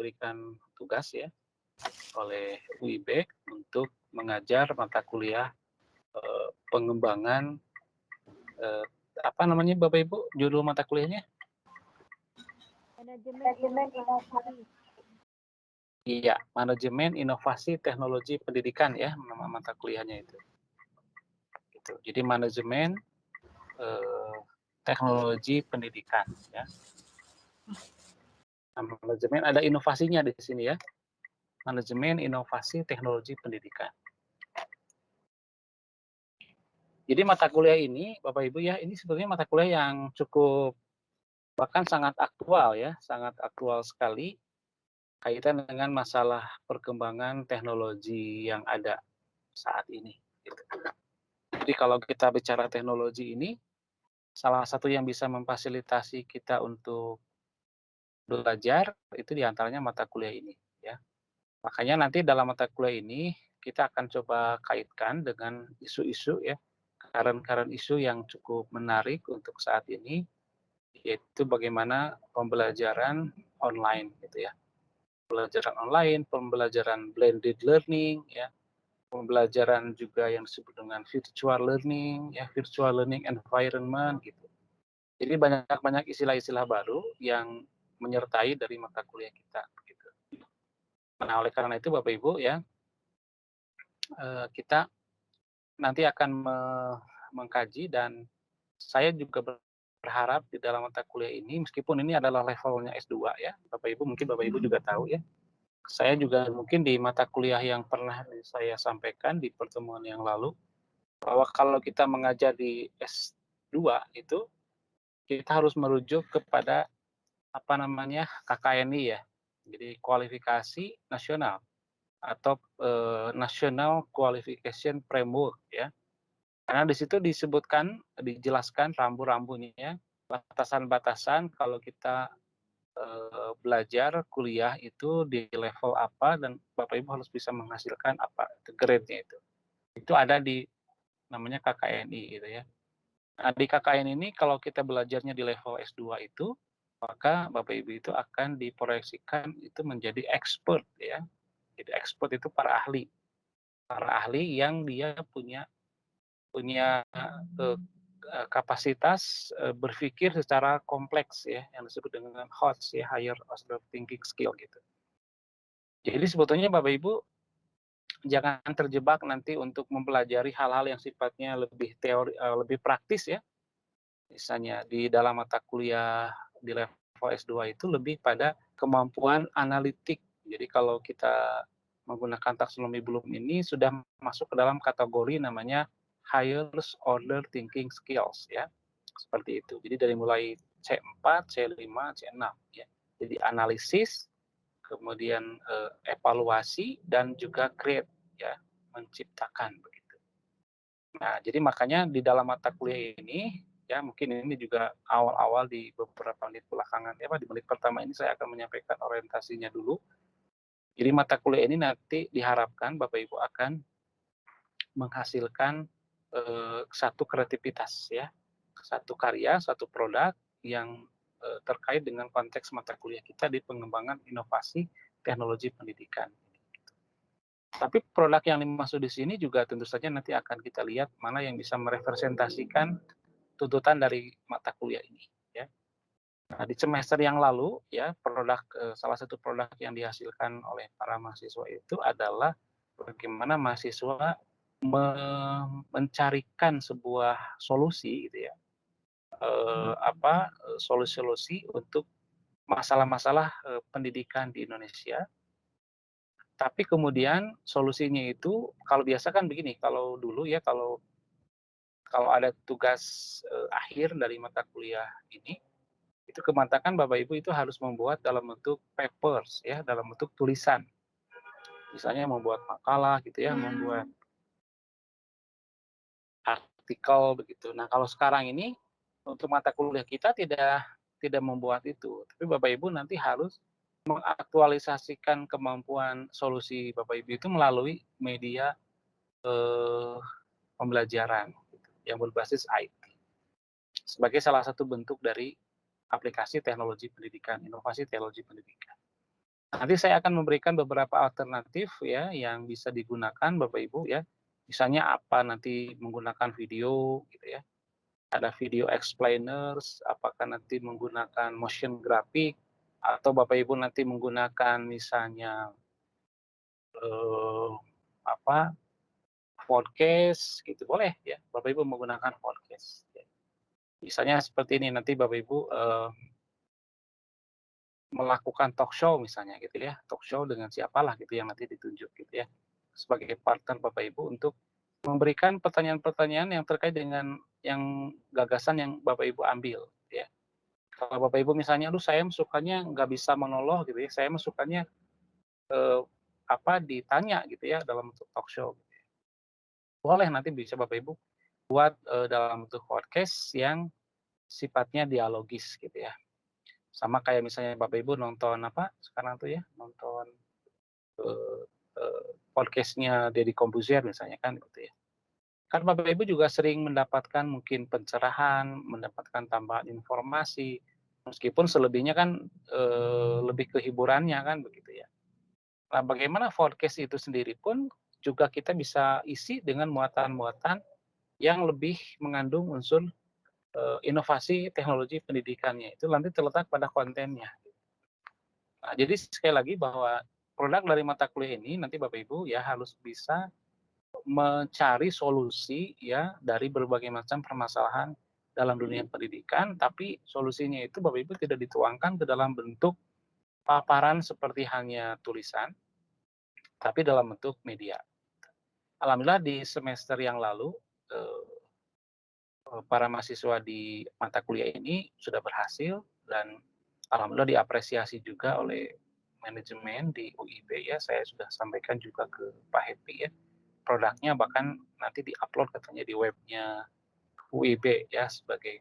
diberikan tugas ya oleh UIB untuk mengajar mata kuliah pengembangan eh, apa namanya Bapak Ibu judul mata kuliahnya? Manajemen inovasi. Iya, manajemen inovasi teknologi pendidikan ya nama mata kuliahnya itu. Gitu. Jadi manajemen teknologi pendidikan ya. Nah, manajemen ada inovasinya di sini ya. Manajemen inovasi teknologi pendidikan. Jadi mata kuliah ini, Bapak Ibu ya, ini sebetulnya mata kuliah yang cukup bahkan sangat aktual ya, sangat aktual sekali kaitan dengan masalah perkembangan teknologi yang ada saat ini. Gitu. Jadi kalau kita bicara teknologi ini, salah satu yang bisa memfasilitasi kita untuk belajar itu diantaranya mata kuliah ini. Ya. Makanya nanti dalam mata kuliah ini kita akan coba kaitkan dengan isu-isu ya, current isu yang cukup menarik untuk saat ini, yaitu bagaimana pembelajaran online gitu ya. Pembelajaran online, pembelajaran blended learning ya, pembelajaran juga yang disebut dengan virtual learning ya, virtual learning environment gitu. Jadi banyak istilah-istilah baru yang menyertai dari mata kuliah kita gitu. Nah, oleh karena itu Bapak Ibu ya, kita nanti akan mengkaji dan saya juga berharap di dalam mata kuliah ini meskipun ini adalah levelnya S2 ya, Bapak Ibu mungkin Bapak Ibu juga tahu ya. Saya juga mungkin di mata kuliah yang pernah saya sampaikan di pertemuan yang lalu bahwa kalau kita mengajar di S2 itu kita harus merujuk kepada apa namanya KKNI ya. Jadi kualifikasi nasional atau National Qualification Framework ya. Karena di situ disebutkan, dijelaskan rambu-rambunya, batasan-batasan kalau kita belajar kuliah itu di level apa dan Bapak Ibu harus bisa menghasilkan apa grade-nya itu. Itu ada di namanya KKNI gitu ya. Nah, di KKN ini kalau kita belajarnya di level S2 itu, maka Bapak Ibu itu akan diproyeksikan itu menjadi expert ya. Jadi expert itu para ahli. Para ahli yang dia punya kapasitas berpikir secara kompleks ya, yang disebut dengan HOTS ya, higher order thinking skill gitu. Jadi sebetulnya Bapak Ibu jangan terjebak nanti untuk mempelajari hal-hal yang sifatnya lebih teori, lebih praktis ya. Misalnya di dalam mata kuliah di level S2 itu lebih pada kemampuan analitik. Jadi kalau kita menggunakan taksonomi Bloom ini sudah masuk ke dalam kategori namanya higher order thinking skills ya. Seperti itu. Jadi dari mulai C4, C5, C6 ya. Jadi analisis, kemudian evaluasi dan juga create ya, menciptakan begitu. Nah, jadi makanya di dalam mata kuliah ini ya mungkin ini juga awal-awal di beberapa menit belakangan ya Pak, di menit pertama ini saya akan menyampaikan orientasinya dulu. Jadi mata kuliah ini nanti diharapkan Bapak Ibu akan menghasilkan satu kreativitas ya, satu karya, satu produk yang terkait dengan konteks mata kuliah kita di pengembangan inovasi teknologi pendidikan. Tapi produk yang dimaksud di sini juga tentu saja nanti akan kita lihat mana yang bisa merepresentasikan tuntutan dari mata kuliah ini. Ya. Nah, di semester yang lalu, ya produk salah satu produk yang dihasilkan oleh para mahasiswa itu adalah bagaimana mahasiswa mencarikan sebuah solusi, gitu ya, solusi-solusi untuk masalah-masalah pendidikan di Indonesia. Tapi kemudian solusinya itu kalau biasa kan begini, kalau dulu ya kalau ada tugas akhir dari mata kuliah ini, itu kebanyakan Bapak Ibu itu harus membuat dalam bentuk papers ya, dalam bentuk tulisan. Misalnya membuat makalah gitu ya, membuat artikel begitu. Nah, kalau sekarang ini untuk mata kuliah kita tidak membuat itu, tapi Bapak Ibu nanti harus mengaktualisasikan kemampuan solusi Bapak Ibu itu melalui media pembelajaran gitu, yang berbasis IT sebagai salah satu bentuk dari aplikasi teknologi pendidikan, inovasi teknologi pendidikan. Nanti saya akan memberikan beberapa alternatif ya yang bisa digunakan Bapak Ibu ya. Misalnya apa nanti menggunakan video gitu ya. Ada video explainers, apakah nanti menggunakan motion graphic atau Bapak Ibu nanti menggunakan misalnya eh, apa podcast gitu boleh ya. Bapak Ibu menggunakan podcast. Ya. Misalnya seperti ini nanti Bapak Ibu melakukan talk show misalnya gitu ya, talk show dengan siapalah gitu yang nanti ditunjuk gitu ya, sebagai partner Bapak Ibu untuk memberikan pertanyaan-pertanyaan yang terkait dengan yang gagasan yang Bapak Ibu ambil ya. Kalau Bapak Ibu misalnya, "Aduh saya sukanya nggak bisa monolog," gitu ya, "saya mah sukanya, eee, ditanya," gitu ya dalam bentuk talk show. Boleh nanti bisa Bapak Ibu buat, dalam bentuk podcast yang sifatnya dialogis gitu ya. Sama kayak misalnya Bapak Ibu nonton sekarang tuh ya, nonton Eee eee, podcast-nya Deddy Corbuzier misalnya kan gitu ya. Kan Bapak Ibu juga sering mendapatkan mungkin pencerahan, mendapatkan tambahan informasi, meskipun selebihnya kan, lebih ke hiburannya kan begitu ya. Nah bagaimana podcast itu sendiri pun juga kita bisa isi dengan muatan-muatan yang lebih mengandung unsur, inovasi teknologi pendidikannya, itu nanti terletak pada kontennya. Nah jadi sekali lagi bahwa produk dari mata kuliah ini nanti Bapak Ibu ya harus bisa mencari solusi ya dari berbagai macam permasalahan dalam dunia pendidikan, tapi solusinya itu Bapak Ibu tidak dituangkan ke dalam bentuk paparan seperti hanya tulisan, tapi dalam bentuk media. Alhamdulillah di semester yang lalu, eee para mahasiswa di mata kuliah ini sudah berhasil dan alhamdulillah diapresiasi juga oleh manajemen di UIB ya, saya sudah sampaikan juga ke Pak Happy ya. Produknya bahkan nanti di-upload katanya di webnya UIB ya sebagai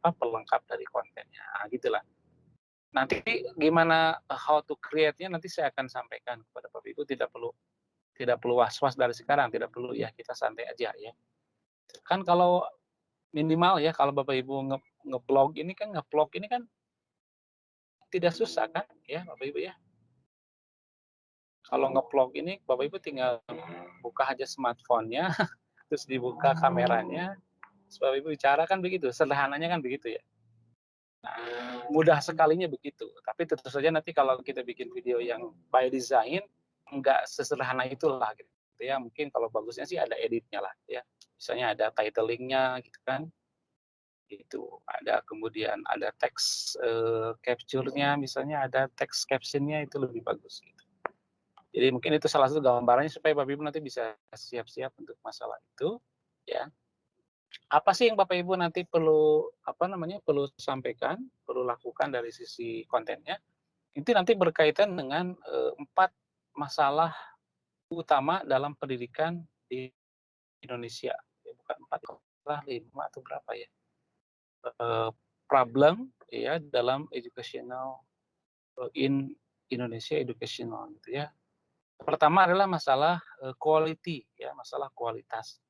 pelengkap dari kontennya. Nah, gitulah. Nanti gimana how to create-nya nanti saya akan sampaikan kepada Bapak Ibu tidak perlu was-was dari sekarang, tidak perlu ya kita santai aja ya. Kan kalau minimal ya kalau Bapak Ibu nge-vlog ini kan tidak susah kan ya Bapak Ibu ya. Kalau nge-vlog ini Bapak Ibu tinggal buka aja smartphone-nya, terus dibuka kameranya, terus Bapak Ibu bicara kan begitu, sederhananya kan begitu ya. Mudah sekalinya begitu, tapi tentu saja nanti kalau kita bikin video yang by design, nggak sesederhana itulah gitu ya. Mungkin kalau bagusnya sih ada editnya lah ya. Misalnya ada titling-nya gitu kan, gitu. Ada kemudian ada teks, capture-nya misalnya ada teks caption-nya itu lebih bagus gitu. Jadi mungkin itu salah satu gambarannya supaya Bapak Ibu nanti bisa siap-siap untuk masalah itu, ya. Apa sih yang Bapak Ibu nanti perlu sampaikan, perlu lakukan dari sisi kontennya, itu nanti berkaitan dengan, 4 masalah utama dalam pendidikan di Indonesia. Ya bukan 4 salah 5 atau berapa ya, eee, problem ya dalam educational, in Indonesia educational gitu ya. Pertama adalah masalah, quality ya, masalah kualitas.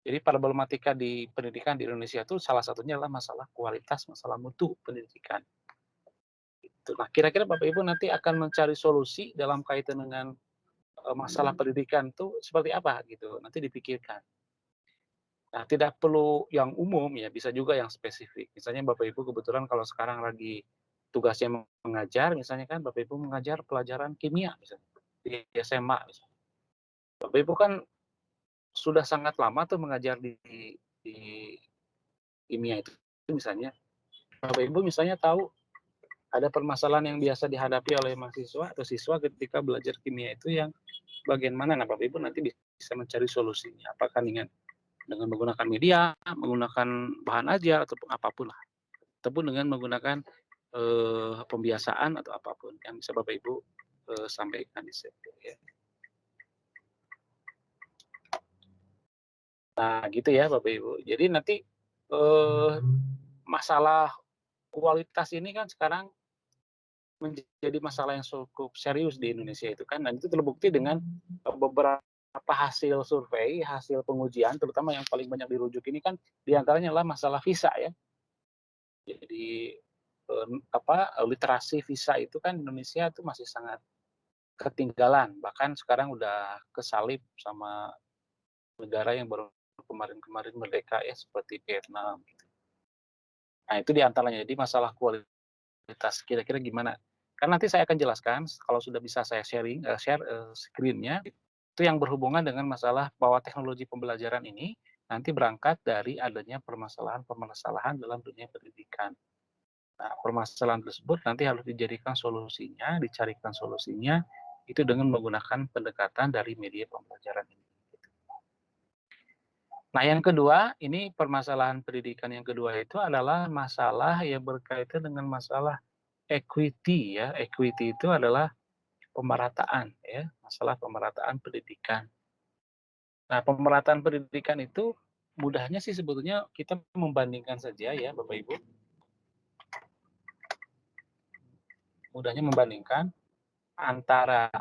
Jadi problematika di pendidikan di Indonesia itu salah satunya adalah masalah kualitas, masalah mutu pendidikan, gitu. Nah, kira-kira Bapak Ibu nanti akan mencari solusi dalam kaitan dengan, masalah pendidikan tuh seperti apa gitu, nanti dipikirkan. Nah, tidak perlu yang umum ya, bisa juga yang spesifik. Misalnya Bapak Ibu kebetulan kalau sekarang lagi tugasnya mengajar, misalnya kan Bapak Ibu mengajar pelajaran kimia misalnya, di SMA misalnya. Bapak Ibu kan sudah sangat lama tuh mengajar di kimia itu misalnya. Bapak Ibu misalnya tahu ada permasalahan yang biasa dihadapi oleh mahasiswa atau siswa ketika belajar kimia itu yang bagian mana. Nah, Bapak Ibu nanti bisa mencari solusinya. Apakah dengan menggunakan media, menggunakan bahan ajar ataupun apapun lah. Ataupun dengan menggunakan pembiasaan atau apapun yang bisa Bapak Ibu sampaikan di situ ya. Nah, gitu ya Bapak Ibu. Jadi nanti eh, masalah kualitas ini kan sekarang menjadi masalah yang cukup serius di Indonesia itu kan, dan itu terbukti dengan beberapa hasil survei, hasil pengujian, terutama yang paling banyak dirujuk ini kan diantaranya adalah masalah visa ya. Jadi literasi visa itu kan Indonesia itu masih sangat ketinggalan, bahkan sekarang udah kesalip sama negara yang baru kemarin-kemarin merdeka ya, seperti Vietnam. Nah, itu di antaranya. Jadi masalah kualitas kira-kira gimana? Kan nanti saya akan jelaskan kalau sudah bisa saya share, screen-nya, itu yang berhubungan dengan masalah bahwa teknologi pembelajaran ini nanti berangkat dari adanya permasalahan-permasalahan dalam dunia pendidikan. Nah, permasalahan tersebut nanti harus dicarikan solusinya itu dengan menggunakan pendekatan dari media pembelajaran ini. Nah, yang kedua, ini permasalahan pendidikan yang kedua itu adalah masalah yang berkaitan dengan masalah equity ya. Equity itu adalah pemerataan ya, masalah pemerataan pendidikan. Nah, pemerataan pendidikan itu mudahnya sih sebetulnya kita membandingkan saja ya, Bapak Ibu. Mudahnya membandingkan antara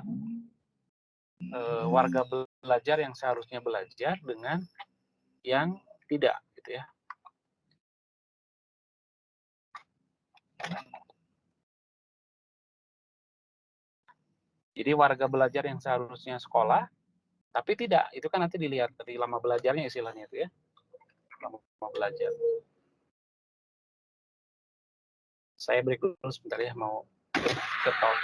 warga belajar yang seharusnya belajar dengan yang tidak gitu ya. Jadi warga belajar yang seharusnya sekolah tapi tidak, itu kan nanti dilihat dari lama belajarnya istilahnya itu ya. Lama belajar. Saya break dulu sebentar ya, mau ke tol.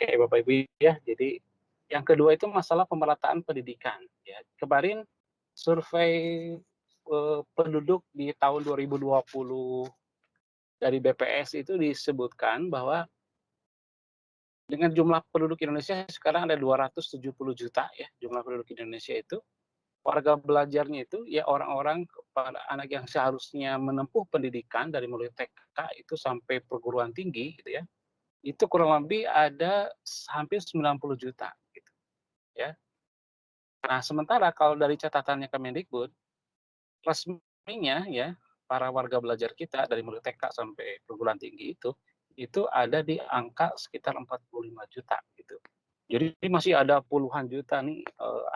Oke, Bapak Ibu ya. Jadi yang kedua itu masalah pemerataan pendidikan ya. Kemarin survei penduduk di tahun 2020 dari BPS itu disebutkan bahwa dengan jumlah penduduk Indonesia sekarang ada 270 juta ya, jumlah penduduk Indonesia itu, warga belajarnya itu ya orang-orang para anak yang seharusnya menempuh pendidikan dari mulai TK itu sampai perguruan tinggi gitu ya, itu kurang lebih ada hampir 90 juta gitu ya. Nah, sementara kalau dari catatannya Kemendikbud, resminya ya, para warga belajar kita dari mulai TK sampai perguruan tinggi itu ada di angka sekitar 45 juta gitu. Jadi masih ada puluhan juta nih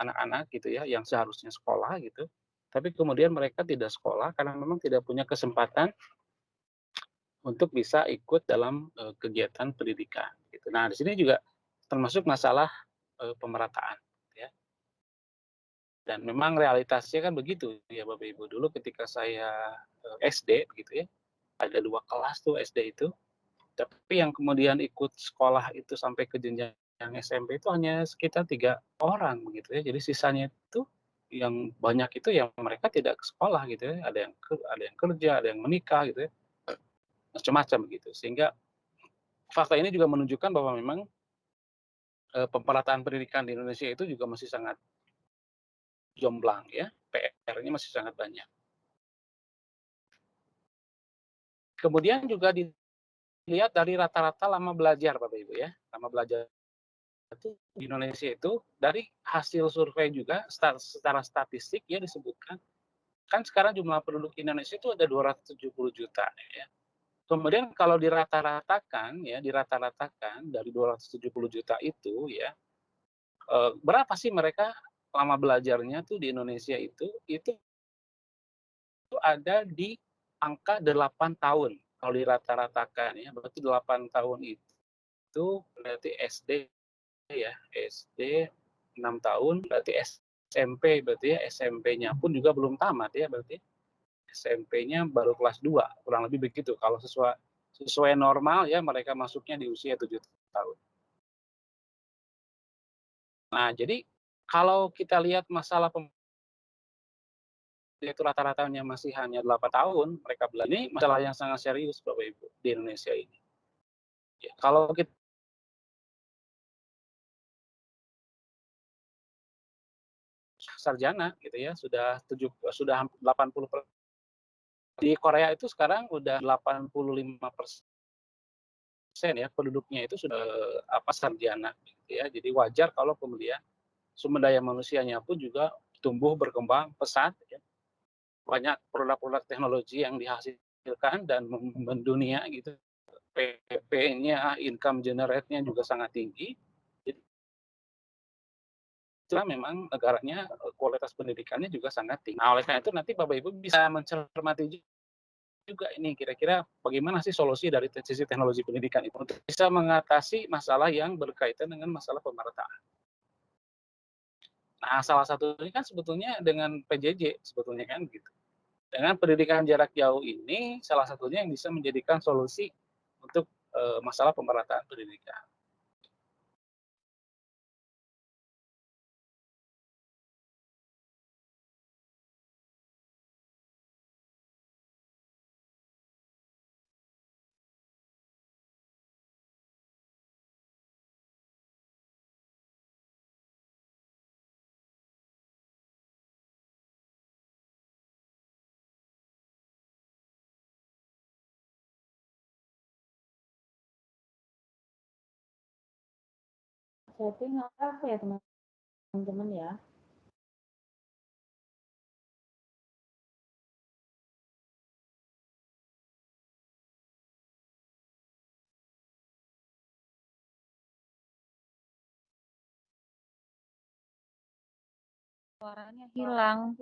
anak-anak gitu ya yang seharusnya sekolah gitu, tapi kemudian mereka tidak sekolah karena memang tidak punya kesempatan untuk bisa ikut dalam kegiatan pendidikan gitu. Nah, di sini juga termasuk masalah pemerataan ya. Dan memang realitasnya kan begitu ya Bapak Ibu. Dulu ketika saya SD gitu ya, ada 2 kelas tuh SD itu, tapi yang kemudian ikut sekolah itu sampai ke jenjang SMP itu hanya sekitar 3 orang begitu ya. Jadi sisanya itu yang banyak itu yang mereka tidak ke sekolah gitu ya, ada yang kerja, ada yang menikah gitu ya, macam-macam gitu. Sehingga fakta ini juga menunjukkan bahwa memang pemerataan pendidikan di Indonesia itu juga masih sangat jomplang ya, PR-nya masih sangat banyak. Kemudian juga dilihat dari rata-rata lama belajar Bapak Ibu ya, lama belajar itu di Indonesia itu dari hasil survei juga secara statistik ya disebutkan, kan sekarang jumlah penduduk Indonesia itu ada 270 juta ya. Kemudian kalau dirata-ratakan dari 270 juta itu ya, berapa sih mereka lama belajarnya tuh di Indonesia itu ada di angka 8 tahun. Kalau dirata-ratakan ya, berarti 8 tahun itu berarti SD ya, SD 6 tahun, berarti SMP berarti ya, SMP-nya pun juga belum tamat ya berarti. SMP-nya baru kelas 2, kurang lebih begitu kalau sesuai normal ya mereka masuknya di usia 7 tahun. Nah, jadi kalau kita lihat masalah itu rata-ratanya masih hanya 8 tahun mereka belajar, ini masalah yang sangat serius Bapak Ibu di Indonesia ini. Ya, kalau kita sarjana gitu ya sudah 80%. Di Korea itu sekarang udah 85% ya penduduknya itu sudah sarjana gitu ya. Jadi wajar kalau kemudian sumber daya manusianya pun juga tumbuh berkembang pesat ya. Banyak produk-produk teknologi yang dihasilkan dan mendunia gitu. PPP-nya, income generate-nya juga sangat tinggi. Jadi memang negaranya kualitas pendidikannya juga sangat tinggi. Nah, oleh karena itu nanti Bapak Ibu bisa mencermati juga ini kira-kira bagaimana sih solusi dari sisi teknologi pendidikan itu untuk bisa mengatasi masalah yang berkaitan dengan masalah pemerataan. Nah, salah satunya kan sebetulnya dengan PJJ sebetulnya kan gitu. Dengan pendidikan jarak jauh ini salah satunya yang bisa menjadikan solusi untuk masalah pemerataan pendidikan. Setting apa ya teman-teman ya? Suaranya hilang.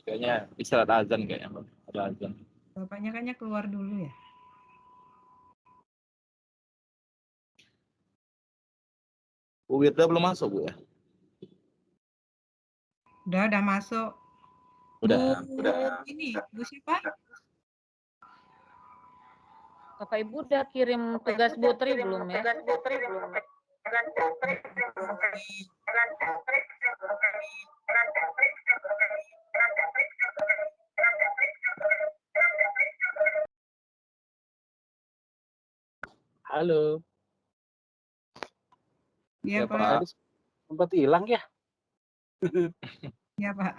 Kayaknya istirahat azan kayaknya, Bang. Ada azan. Bapaknya kayaknya keluar dulu ya. Bu Wirda belum masuk, Bu ya? Udah masuk. Udah. Ini, Bu siapa? Bapak Ibu udah kirim tugas Bu Tri belum ya? Halo. Iya, Ya, Pak. Pak. Tadi sempat hilang ya? Iya, Pak.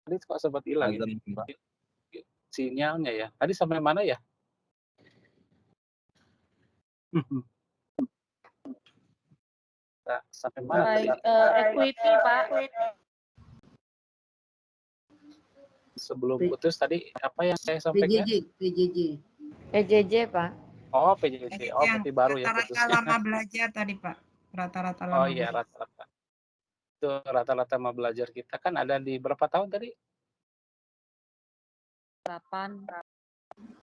Tadi kok sempat hilang Azan, ini Pak. sinyalnya ya. Tadi sampai mana ya? Sampai mana? Baik, equity Pak. Sebelum putus tadi apa yang saya sampaikan? PJJ Pak. Oh, PJJ. Oh, Yang berarti baru ya rata-rata putusnya. lama belajar tadi, Pak. Rata-rata lama Oh iya, belajar. rata-rata. Itu rata-rata lama belajar kita kan ada di berapa tahun tadi? 8.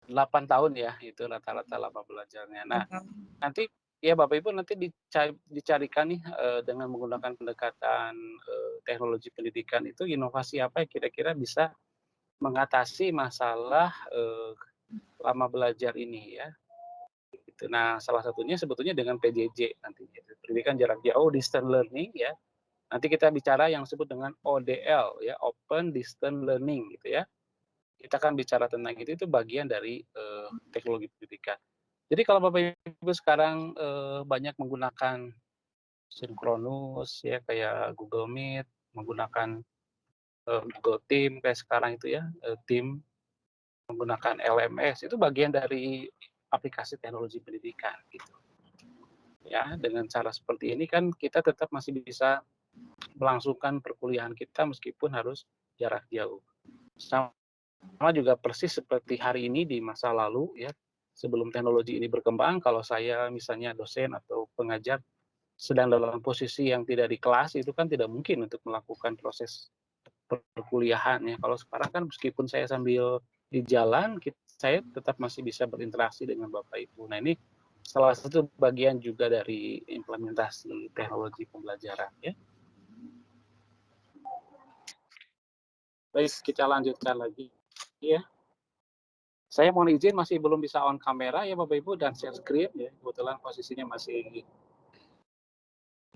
8 tahun ya, itu rata-rata lama belajarnya. Nah, nanti ya Bapak Ibu nanti dicarikan nih dengan menggunakan pendekatan teknologi pendidikan itu inovasi apa yang kira-kira bisa mengatasi masalah lama belajar ini ya. Gitu. Nah, salah satunya sebetulnya dengan PJJ nanti, pendidikan jarak jauh, distance learning ya. Nanti kita bicara yang disebut dengan ODL ya, Open Distance Learning gitu ya. Kita akan bicara tentang itu bagian dari teknologi pendidikan. Jadi kalau Bapak Ibu sekarang banyak menggunakan Synchronous ya kayak Google Meet, menggunakan Google Team kayak sekarang itu ya, Team menggunakan LMS itu bagian dari aplikasi teknologi pendidikan gitu. Ya, dengan cara seperti ini kan kita tetap masih bisa melangsungkan perkuliahan kita meskipun harus jarak jauh. Sama juga persis seperti hari ini di masa lalu ya, sebelum teknologi ini berkembang, kalau saya misalnya dosen atau pengajar sedang dalam posisi yang tidak di kelas, itu kan tidak mungkin untuk melakukan proses perkuliahan ya. Kalau sekarang kan meskipun saya sambil di jalan, saya tetap masih bisa berinteraksi dengan Bapak Ibu. Nah ini salah satu bagian juga dari implementasi teknologi pembelajaran ya. Baik, kita lanjutkan lagi ya. Saya mohon izin masih belum bisa on kamera ya Bapak Ibu dan share screen ya. Kebetulan posisinya masih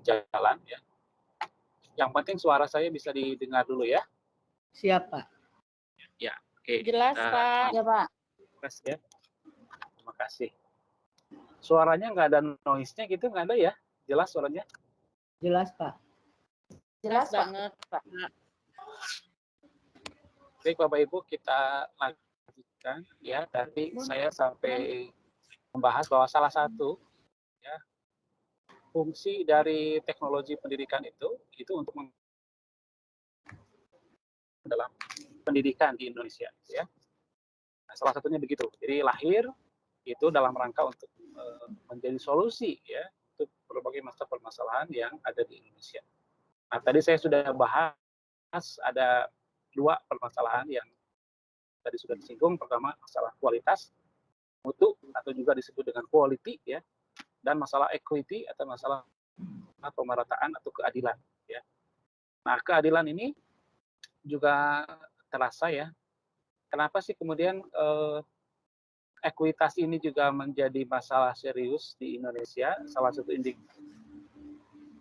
jalan ya. Yang penting suara saya bisa didengar dulu ya. Siap, Pak. Ya, oke. Jelas Pak. Ya, Pak. Terus ya. Terima kasih. Suaranya nggak ada noise-nya gitu, nggak ada ya? Jelas suaranya? Jelas, Pak. Jelas banget Pak. Baik Bapak Ibu, kita lanjutkan ya. Tadi saya sampai membahas bahwa salah satu ya fungsi dari teknologi pendidikan itu untuk dalam pendidikan di Indonesia ya. Nah, salah satunya begitu. Jadi lahir itu dalam rangka untuk menjadi solusi ya untuk berbagai masalah permasalahan yang ada di Indonesia. Nah, tadi saya sudah bahas ada dua permasalahan yang tadi sudah disinggung. Pertama masalah kualitas, mutu atau juga disebut dengan quality ya, dan masalah equity atau masalah pemerataan atau keadilan ya. Nah, keadilan ini juga terasa ya. Kenapa sih kemudian ekuitas ini juga menjadi masalah serius di Indonesia? Salah satu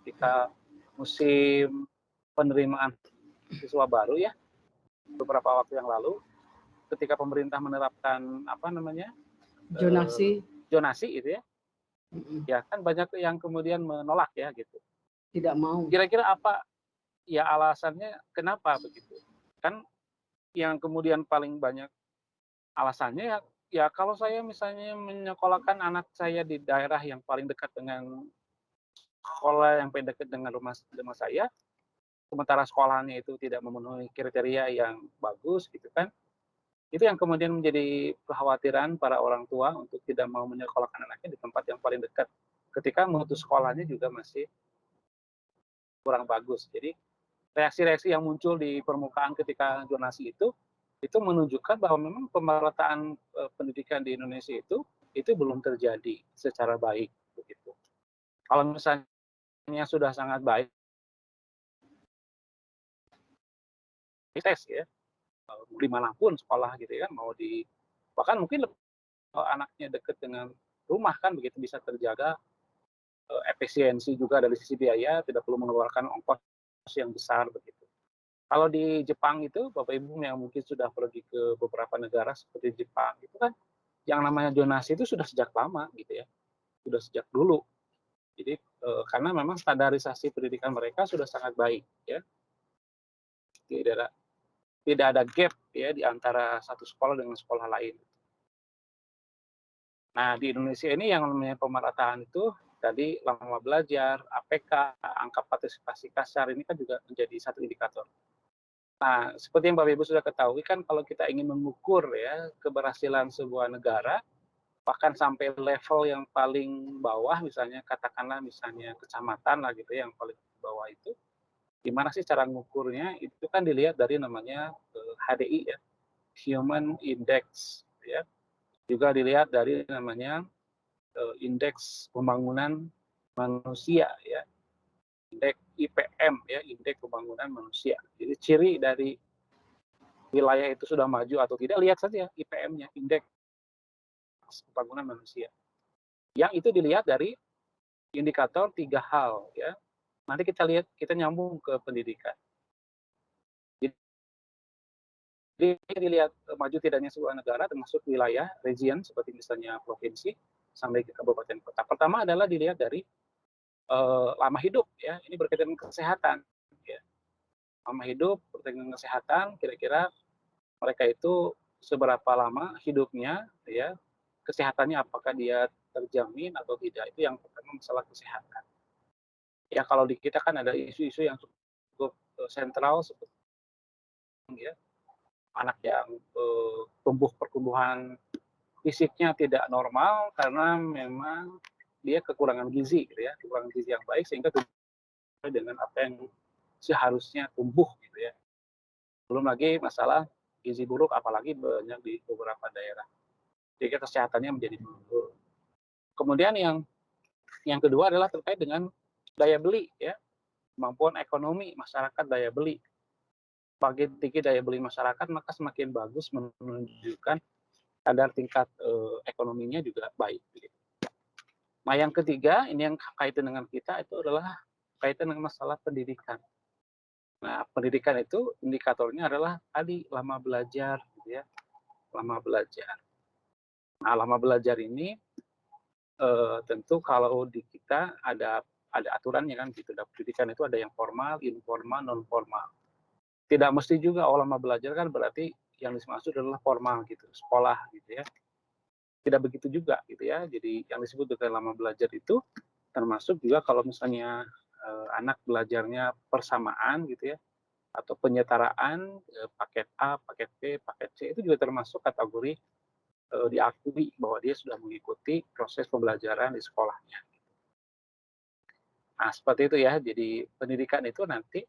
ketika musim penerimaan siswa baru ya, beberapa waktu yang lalu, ketika pemerintah menerapkan apa namanya zonasi itu ya, ya kan banyak yang kemudian menolak ya gitu. Tidak mau. Kira-kira apa ya alasannya kenapa begitu? Kan yang kemudian paling banyak alasannya ya kalau saya misalnya menyekolahkan anak saya di daerah yang paling dekat dengan sekolah yang paling dekat dengan rumah saya, sementara sekolahnya itu tidak memenuhi kriteria yang bagus gitu kan, itu yang kemudian menjadi kekhawatiran para orang tua untuk tidak mau menyekolahkan anaknya di tempat yang paling dekat ketika mutu sekolahnya juga masih kurang bagus. Jadi reaksi-reaksi yang muncul di permukaan ketika zonasi itu menunjukkan bahwa memang pemerataan pendidikan di Indonesia itu belum terjadi secara baik begitu. Kalau misalnya sudah sangat baik tes ya, dimanapun sekolah gitu ya, mau di bahkan mungkin anaknya dekat dengan rumah kan begitu bisa terjaga efisiensi juga dari sisi biaya, tidak perlu mengeluarkan ongkos yang besar begitu. Kalau di Jepang itu, Bapak Ibu yang mungkin sudah pergi ke beberapa negara seperti Jepang, itu kan yang namanya zonasi itu sudah sejak lama gitu ya, sudah sejak dulu. Jadi karena memang standarisasi pendidikan mereka sudah sangat baik ya, tidak ada gap ya di antara satu sekolah dengan sekolah lain. Nah di Indonesia ini yang namanya pemerataan itu tadi lama belajar, APK, angka partisipasi kasar ini kan juga menjadi satu indikator. Nah, seperti yang Bapak Ibu sudah ketahui kan kalau kita ingin mengukur ya keberhasilan sebuah negara, bahkan sampai level yang paling bawah misalnya katakanlah misalnya kecamatan lah gitu ya, yang paling bawah itu, gimana sih cara mengukurnya? Itu kan dilihat dari namanya HDI ya, Human Index ya. Juga dilihat dari namanya indeks pembangunan manusia ya, indeks IPM ya, indeks pembangunan manusia. Jadi ciri dari wilayah itu sudah maju atau tidak, lihat saja IPM-nya, indeks pembangunan manusia. Yang itu dilihat dari indikator 3 hal ya. Nanti kita lihat, kita nyambung ke pendidikan. Jadi dilihat maju tidaknya sebuah negara termasuk wilayah, region seperti misalnya provinsi sampai ke kabupaten kota. Pertama adalah dilihat dari lama hidup ya. Ini berkaitan dengan kesehatan ya. Lama hidup berkaitan dengan kesehatan, kira-kira mereka itu seberapa lama hidupnya ya, kesehatannya apakah dia terjamin atau tidak, itu yang pertama masalah kesehatan. Ya kalau di kita kan ada isu-isu yang cukup sentral seperti ya, anak yang pertumbuhan fisiknya tidak normal karena memang dia kekurangan gizi gitu ya, kekurangan gizi yang baik sehingga dengan apa yang seharusnya tumbuh gitu ya. Belum lagi masalah gizi buruk apalagi banyak di beberapa daerah. Sehingga kesehatannya menjadi menurun. Kemudian yang kedua adalah terkait dengan daya beli ya, kemampuan ekonomi masyarakat, daya beli. Semakin tinggi daya beli masyarakat maka semakin bagus menunjukkan kadar tingkat ekonominya juga baik. Nah yang ketiga ini yang kaitan dengan kita itu adalah kaitan dengan masalah pendidikan. Nah pendidikan itu indikatornya adalah tadi lama belajar, gitu ya, lama belajar. Nah lama belajar ini tentu kalau di kita ada aturannya kan gitu. Pendidikan itu ada yang formal, informal, non formal. Tidak mesti juga lama belajar kan berarti yang dimaksud adalah formal gitu, sekolah gitu ya. Tidak begitu juga gitu ya. Jadi yang disebut dengan lama belajar itu termasuk juga kalau misalnya anak belajarnya persamaan gitu ya, atau penyetaraan paket A, paket B, paket C itu juga termasuk kategori diakui bahwa dia sudah mengikuti proses pembelajaran di sekolahnya. Nah, seperti itu ya. Jadi pendidikan itu nanti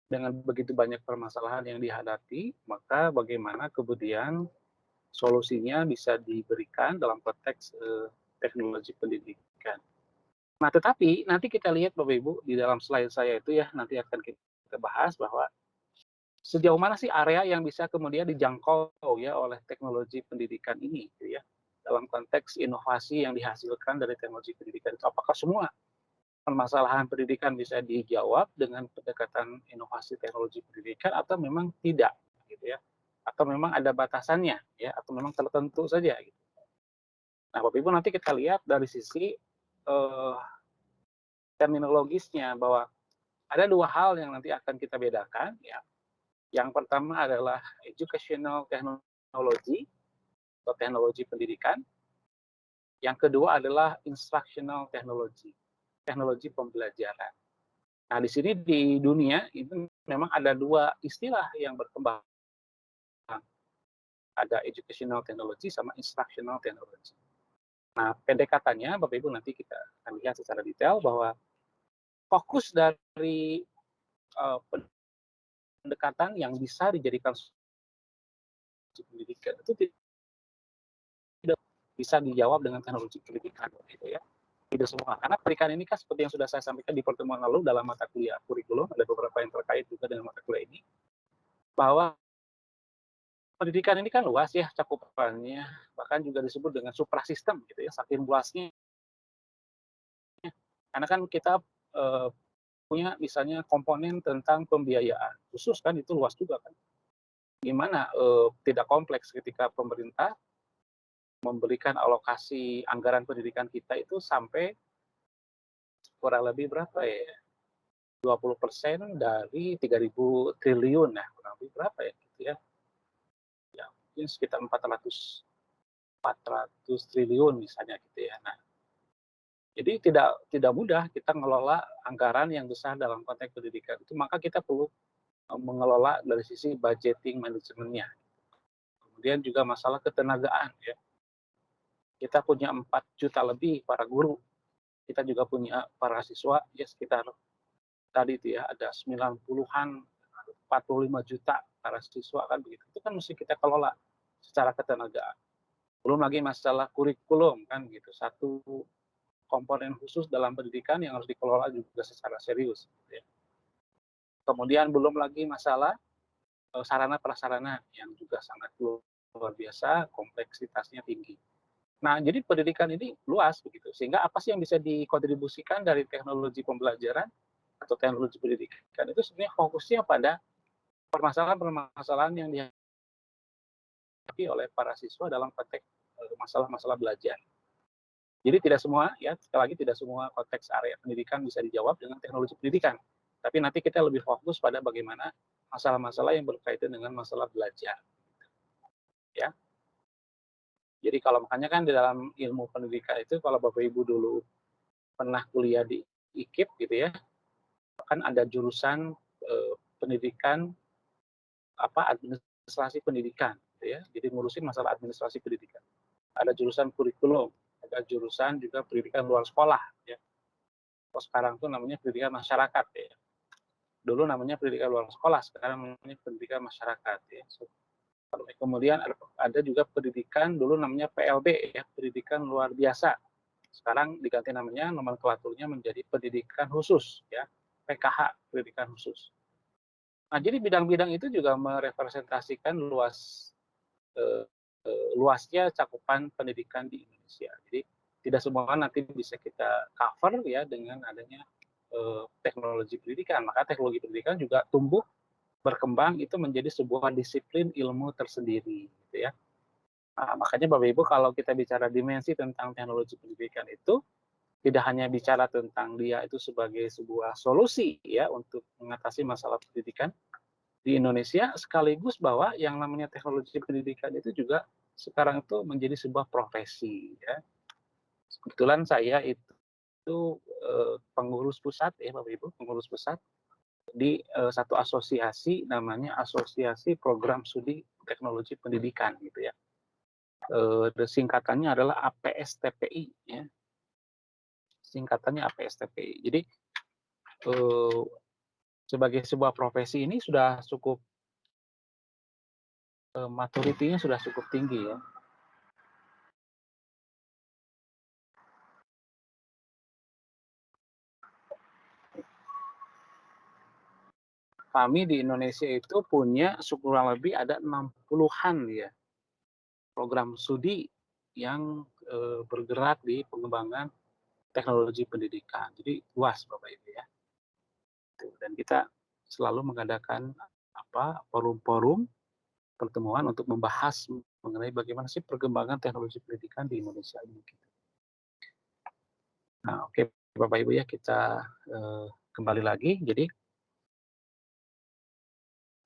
dengan begitu banyak permasalahan yang dihadapi, maka bagaimana kemudian solusinya bisa diberikan dalam konteks teknologi pendidikan. Nah, tetapi nanti kita lihat Bapak Ibu di dalam slide saya itu ya, nanti akan kita bahas bahwa sejauh mana sih area yang bisa kemudian dijangkau ya oleh teknologi pendidikan ini gitu ya. Dalam konteks inovasi yang dihasilkan dari teknologi pendidikan itu apakah semua permasalahan pendidikan bisa dijawab dengan pendekatan inovasi teknologi pendidikan atau memang tidak gitu ya. Atau memang ada batasannya ya atau memang tertentu saja gitu. Nah, Bapak Ibu nanti kita lihat dari sisi terminologisnya bahwa ada dua hal yang nanti akan kita bedakan ya. Yang pertama adalah educational technology atau teknologi pendidikan. Yang kedua adalah instructional technology, teknologi pembelajaran. Nah, di sini di dunia itu memang ada dua istilah yang berkembang. Ada educational technology sama instructional technology. Nah, pendekatannya Bapak Ibu nanti kita akan lihat secara detail bahwa fokus dari pendekatan yang bisa dijadikan pendidikan itu tidak bisa dijawab dengan teknologi pendidikan gitu ya. Tidak semua. Karena pendidikan ini kan seperti yang sudah saya sampaikan di pertemuan lalu dalam mata kuliah kurikulum, ada beberapa yang terkait juga dengan mata kuliah ini, bahwa pendidikan ini kan luas ya cakupannya, bahkan juga disebut dengan suprasistem gitu ya, saking luasnya. Karena kan kita punya misalnya komponen tentang pembiayaan khusus kan itu luas juga kan. Gimana tidak kompleks ketika pemerintah memberikan alokasi anggaran pendidikan kita itu sampai kurang lebih berapa ya? 20% dari 3.000 triliun ya, kurang lebih berapa ya gitu ya. Ya, mungkin sekitar 400 triliun misalnya gitu ya. Nah, jadi tidak mudah kita mengelola anggaran yang besar dalam konteks pendidikan itu, maka kita perlu mengelola dari sisi budgeting manajemennya. Kemudian juga masalah ketenagaan ya. Kita punya 4 juta lebih para guru. Kita juga punya para siswa ya sekitar tadi itu ya ada 90-an 45 juta para siswa kan begitu. Itu kan mesti kita kelola secara ketenagaan. Belum lagi masalah kurikulum kan gitu. Satu komponen khusus dalam pendidikan yang harus dikelola juga secara serius. Gitu ya. Kemudian belum lagi masalah sarana prasarana yang juga sangat luar biasa, kompleksitasnya tinggi. Nah, jadi pendidikan ini luas begitu. Sehingga apa sih yang bisa dikontribusikan dari teknologi pembelajaran atau teknologi pendidikan itu sebenarnya fokusnya pada permasalahan-permasalahan yang dihadapi oleh para siswa dalam konteks masalah-masalah belajar. Jadi tidak semua, ya sekali lagi tidak semua konteks area pendidikan bisa dijawab dengan teknologi pendidikan. Tapi nanti kita lebih fokus pada bagaimana masalah-masalah yang berkaitan dengan masalah belajar. Ya. Jadi kalau makanya kan di dalam ilmu pendidikan itu kalau Bapak Ibu dulu pernah kuliah di IKIP gitu ya, kan ada jurusan pendidikan administrasi pendidikan gitu ya. Jadi ngurusin masalah administrasi pendidikan. Ada jurusan kurikulum, ada jurusan juga pendidikan luar sekolah ya. Kalau sekarang tuh namanya pendidikan masyarakat ya. Dulu namanya pendidikan luar sekolah, sekarang namanya pendidikan masyarakat ya. Kemudian ada juga pendidikan dulu namanya PLB ya, pendidikan luar biasa. Sekarang diganti namanya, nomenklaturnya menjadi pendidikan khusus ya, PKH, pendidikan khusus. Nah, jadi bidang-bidang itu juga merepresentasikan luasnya cakupan pendidikan di Indonesia. Jadi tidak semua nanti bisa kita cover ya dengan adanya teknologi pendidikan. Maka teknologi pendidikan juga tumbuh berkembang itu menjadi sebuah disiplin ilmu tersendiri gitu ya. Nah, makanya Bapak Ibu kalau kita bicara dimensi tentang teknologi pendidikan itu tidak hanya bicara tentang dia itu sebagai sebuah solusi ya untuk mengatasi masalah pendidikan, di Indonesia, sekaligus bahwa yang namanya teknologi pendidikan itu juga sekarang itu menjadi sebuah profesi ya. Kebetulan saya itu pengurus pusat ya Bapak Ibu, pengurus pusat di satu asosiasi namanya Asosiasi Program Studi Teknologi Pendidikan gitu ya. Singkatannya adalah APSTPI ya. Singkatannya APSTPI. Jadi sebagai sebuah profesi ini sudah cukup maturity-nya sudah cukup tinggi ya. Kami di Indonesia itu punya kurang lebih ada 60-an ya program studi yang bergerak di pengembangan teknologi pendidikan. Jadi luas Bapak Ibu ya. Dan kita selalu mengadakan forum-forum pertemuan untuk membahas mengenai bagaimana sih perkembangan teknologi pendidikan di Indonesia ini. Nah, oke Bapak Ibu ya, kita kembali lagi. Jadi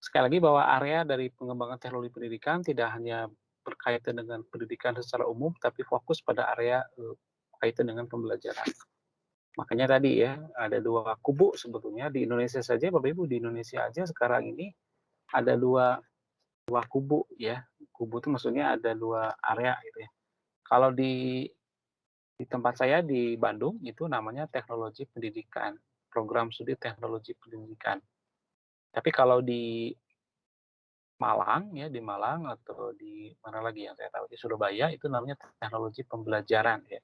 sekali lagi bahwa area dari pengembangan teknologi pendidikan tidak hanya berkaitan dengan pendidikan secara umum, tapi fokus pada area berkaitan dengan pembelajaran. Makanya tadi ya, ada dua kubu sebetulnya di Indonesia saja, Bapak Ibu, di Indonesia aja sekarang ini ada dua kubu ya. Kubu itu maksudnya ada dua area gitu ya. Kalau di tempat saya di Bandung itu namanya teknologi pendidikan, program studi teknologi pendidikan. Tapi kalau di Malang ya, di Malang atau di mana lagi yang saya tahu di Surabaya itu namanya teknologi pembelajaran ya,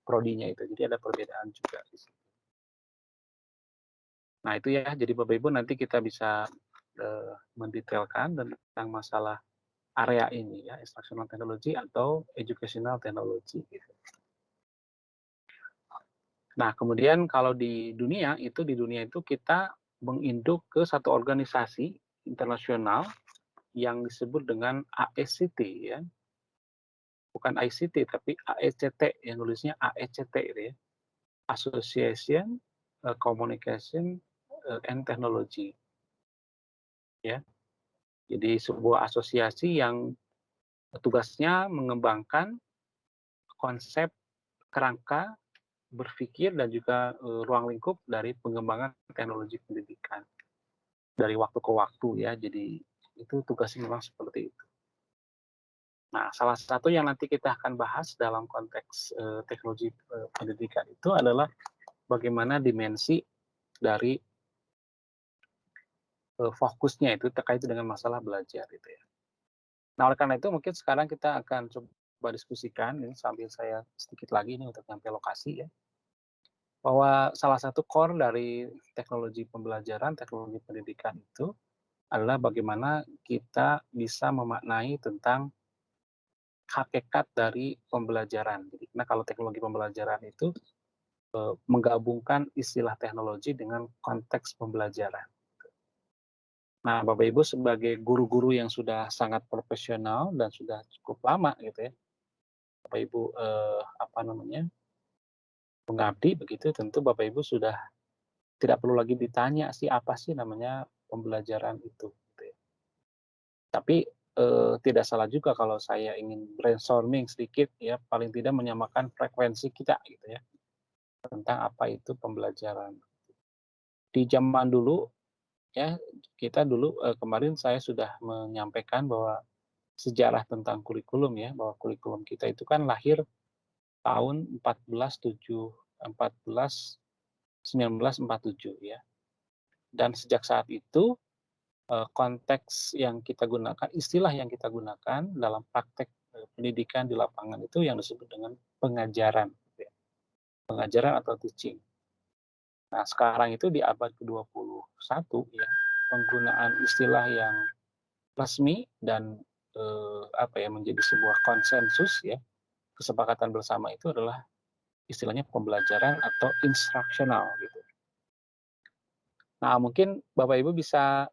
prodinya itu. Jadi ada perbedaan juga di situ. Nah itu ya, jadi Bapak Ibu nanti kita bisa mendetailkan tentang masalah area ini ya, instructional technology atau educational technology gitu. Nah kemudian kalau di dunia itu kita menginduk ke satu organisasi internasional yang disebut dengan AECT ya. Bukan ICT tapi AECT yang nulisnya AECT gitu ya. Association Communication and Technology. Ya. Jadi sebuah asosiasi yang tugasnya mengembangkan konsep kerangka berpikir dan juga ruang lingkup dari pengembangan teknologi pendidikan dari waktu ke waktu ya. Jadi itu tugasnya memang seperti itu. Nah, salah satu yang nanti kita akan bahas dalam konteks teknologi pendidikan itu adalah bagaimana dimensi dari fokusnya itu terkait dengan masalah belajar gitu ya. Nah, oleh karena itu mungkin sekarang kita akan coba diskusikan ini sambil saya sedikit lagi ini untuk sampai lokasi ya. Bahwa salah satu core dari teknologi pembelajaran, teknologi pendidikan itu adalah bagaimana kita bisa memaknai tentang hakikat dari pembelajaran. Jadi, nah kalau teknologi pembelajaran itu menggabungkan istilah teknologi dengan konteks pembelajaran. Nah, Bapak Ibu sebagai guru-guru yang sudah sangat profesional dan sudah cukup lama gitu ya, Bapak Ibu mengabdi begitu, tentu Bapak Ibu sudah tidak perlu lagi ditanya sih apa sih namanya pembelajaran itu. Gitu ya. Tapi tidak salah juga kalau saya ingin brainstorming sedikit ya, paling tidak menyamakan frekuensi kita gitu ya tentang apa itu pembelajaran. Di zaman dulu ya, kita dulu kemarin saya sudah menyampaikan bahwa sejarah tentang kurikulum ya, bahwa kurikulum kita itu kan lahir tahun 1947 ya. Dan sejak saat itu konteks yang kita gunakan, istilah yang kita gunakan dalam praktek pendidikan di lapangan itu yang disebut dengan pengajaran, gitu ya. Pengajaran atau teaching. Nah, sekarang itu di abad ke-21 ya, penggunaan istilah yang resmi dan menjadi sebuah konsensus ya, kesepakatan bersama itu adalah istilahnya pembelajaran atau instruksional gitu. Nah, mungkin Bapak Ibu bisa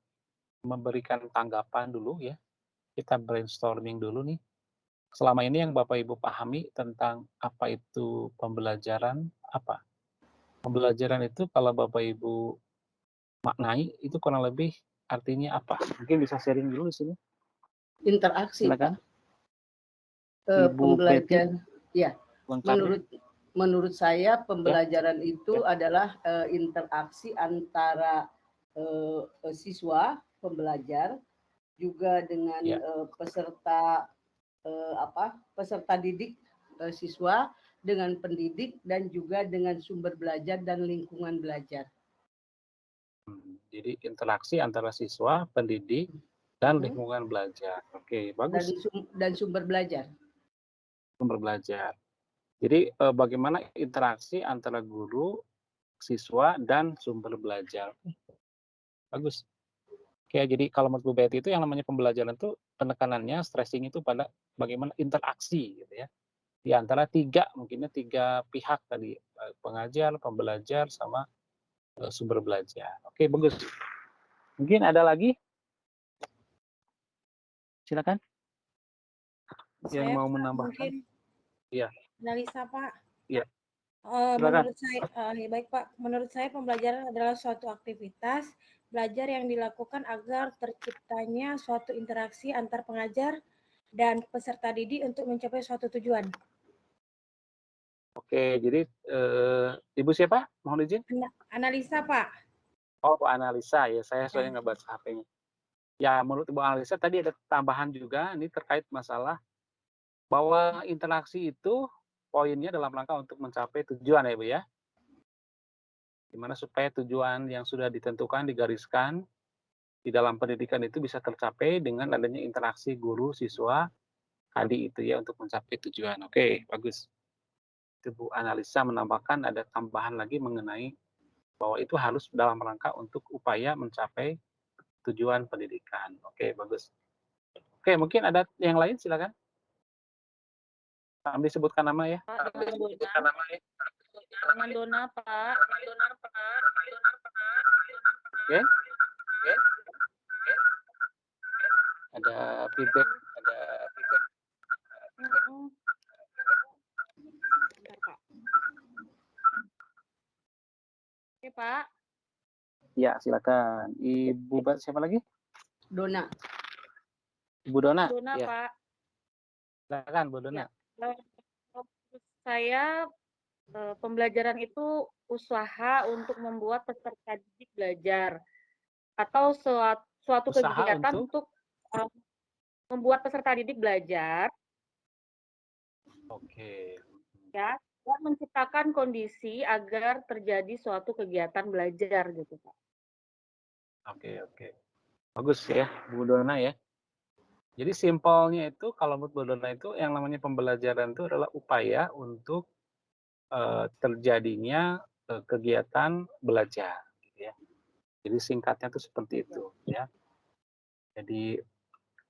memberikan tanggapan dulu ya. Kita brainstorming dulu nih. Selama ini yang Bapak Ibu pahami tentang apa itu pembelajaran apa? Pembelajaran itu kalau Bapak Ibu maknai itu kurang lebih artinya apa? Mungkin bisa sharing dulu di sini. Interaksi, Silakan. Pak. Ibu Betty. Pembelajaran, ya. Lengkapnya. Menurut saya pembelajaran itu adalah interaksi antara siswa pembelajar juga dengan peserta peserta didik siswa dengan pendidik dan juga dengan sumber belajar dan lingkungan belajar. Jadi interaksi antara siswa, pendidik, dan lingkungan belajar. Oke, bagus. Dan sumber belajar. Sumber belajar. Jadi bagaimana interaksi antara guru, siswa, dan sumber belajar. Bagus. Oke, jadi kalau menurut Bu Betty itu yang namanya pembelajaran itu penekanannya, stressing itu pada bagaimana interaksi gitu ya. Di antara mungkinnya tiga pihak tadi, pengajar, pembelajar, sama sumber belajar. Oke, bagus. Mungkin ada lagi? Silakan. Yang Saya mau menambahkan? mungkin Iya. analisa, Pak. Iya. Menurut saya, baik Pak, menurut saya pembelajaran adalah suatu aktivitas belajar yang dilakukan agar terciptanya suatu interaksi antar pengajar dan peserta didik untuk mencapai suatu tujuan. Oke, jadi Ibu siapa? Mohon izin. Analisa, Pak. Oh, Bu Analisa ya. Saya soalnya ngebaca HP-nya. Ya, menurut Ibu Analisa tadi ada tambahan juga, ini terkait masalah bahwa interaksi itu poinnya dalam rangka untuk mencapai tujuan ya, Bu ya. Gimana supaya tujuan yang sudah ditentukan, digariskan di dalam pendidikan itu bisa tercapai dengan adanya interaksi guru, siswa, tadi itu ya untuk mencapai tujuan. Oke, bagus. Itu Bu Analisa menambahkan ada tambahan lagi mengenai bahwa itu harus dalam rangka untuk upaya mencapai tujuan pendidikan. Oke, bagus. Oke, mungkin ada yang lain silakan. Ambil sebutkan nama ya. Pak, dengan Dona, Pak. Oke. Ada feedback. Bentar, Pak. Oke, Pak. Ya, silakan. Siapa lagi? Dona. Ibu Dona. Dona, Ya. Pak. Silakan, Bu Dona. Menurut saya pembelajaran itu usaha untuk membuat peserta didik belajar atau suatu Usaha kegiatan untuk membuat peserta didik belajar. Oke. Ya, dan menciptakan kondisi agar terjadi suatu kegiatan belajar gitu, Pak. Oke. Bagus ya, Bu Dona ya. Jadi simpelnya itu kalau menurut Bu Dona itu yang namanya pembelajaran itu adalah upaya untuk terjadinya kegiatan belajar gitu ya. Jadi singkatnya itu seperti itu ya. Jadi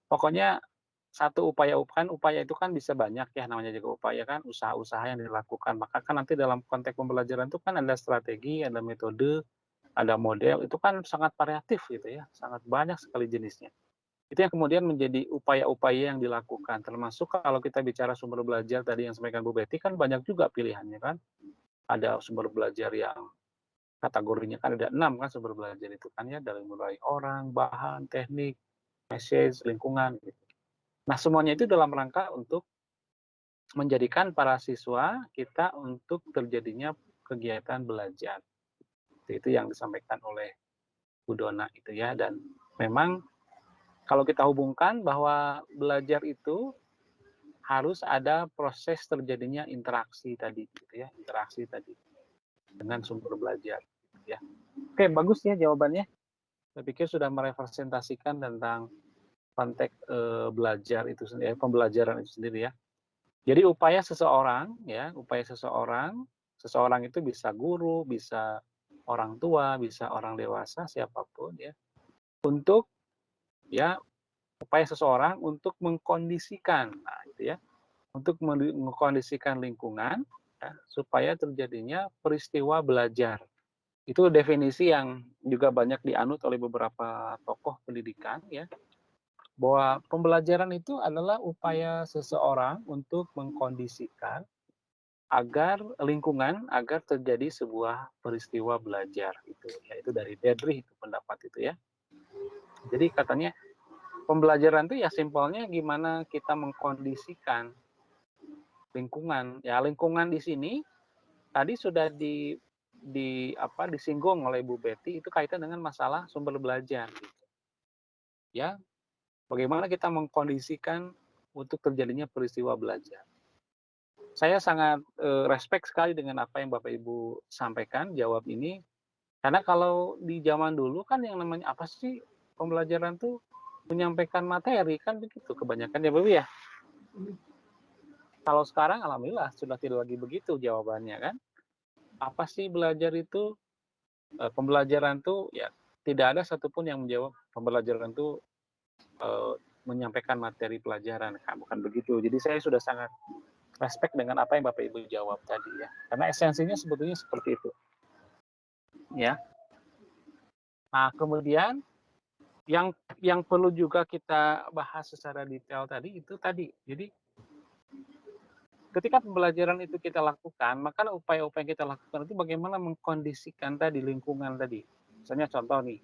pokoknya satu upaya itu kan bisa banyak ya, namanya juga upaya kan, usaha-usaha yang dilakukan. Maka kan nanti dalam konteks pembelajaran itu kan ada strategi, ada metode, ada model, itu kan sangat variatif gitu ya, sangat banyak sekali jenisnya. Itu yang kemudian menjadi upaya-upaya yang dilakukan, termasuk kalau kita bicara sumber belajar tadi yang sampaikan Bu Betty kan banyak juga pilihannya kan. Ada sumber belajar yang kategorinya kan ada 6 kan sumber belajar itu kan ya, dari mulai orang, bahan, teknik, message, lingkungan gitu. Nah, semuanya itu dalam rangka untuk menjadikan para siswa kita untuk terjadinya kegiatan belajar. Itu yang disampaikan oleh Bu Dona itu ya, dan memang kalau kita hubungkan bahwa belajar itu harus ada proses terjadinya interaksi tadi gitu ya, interaksi tadi dengan sumber belajar gitu ya. Oke, bagus ya jawabannya. Saya pikir sudah merepresentasikan tentang konteks belajar itu sendiri, pembelajaran itu sendiri ya. Jadi upaya seseorang itu bisa guru, bisa orang tua, bisa orang dewasa, siapapun ya, untuk ya upaya seseorang untuk mengkondisikan, nah itu ya, untuk mengkondisikan lingkungan ya, supaya terjadinya peristiwa belajar. Itu definisi yang juga banyak dianut oleh beberapa tokoh pendidikan ya, bahwa pembelajaran itu adalah upaya seseorang untuk mengkondisikan agar terjadi sebuah peristiwa belajar itu, yaitu dari Dedrich itu pendapat itu ya. Jadi katanya pembelajaran itu ya simpelnya gimana kita mengkondisikan lingkungan. Ya lingkungan di sini tadi sudah disinggung oleh Bu Betty itu kaitan dengan masalah sumber belajar. Gitu. Ya, bagaimana kita mengkondisikan untuk terjadinya peristiwa belajar. Saya sangat respect sekali dengan apa yang Bapak Ibu sampaikan jawab ini. Karena kalau di zaman dulu kan yang namanya apa sih pembelajaran tuh menyampaikan materi kan begitu kebanyakan ya Bapak ya. Kalau sekarang alhamdulillah sudah tidak lagi begitu jawabannya kan. Apa sih belajar itu? Pembelajaran tuh ya tidak ada satupun yang menjawab pembelajaran itu menyampaikan materi pelajaran, kan bukan begitu. Jadi saya sudah sangat respect dengan apa yang Bapak Ibu jawab tadi ya. Karena esensinya sebetulnya seperti itu. Ya. Nah, kemudian yang perlu juga kita bahas secara detail tadi itu tadi. Jadi ketika pembelajaran itu kita lakukan, maka upaya-upaya yang kita lakukan itu bagaimana mengkondisikan tadi lingkungan tadi. Misalnya contoh nih,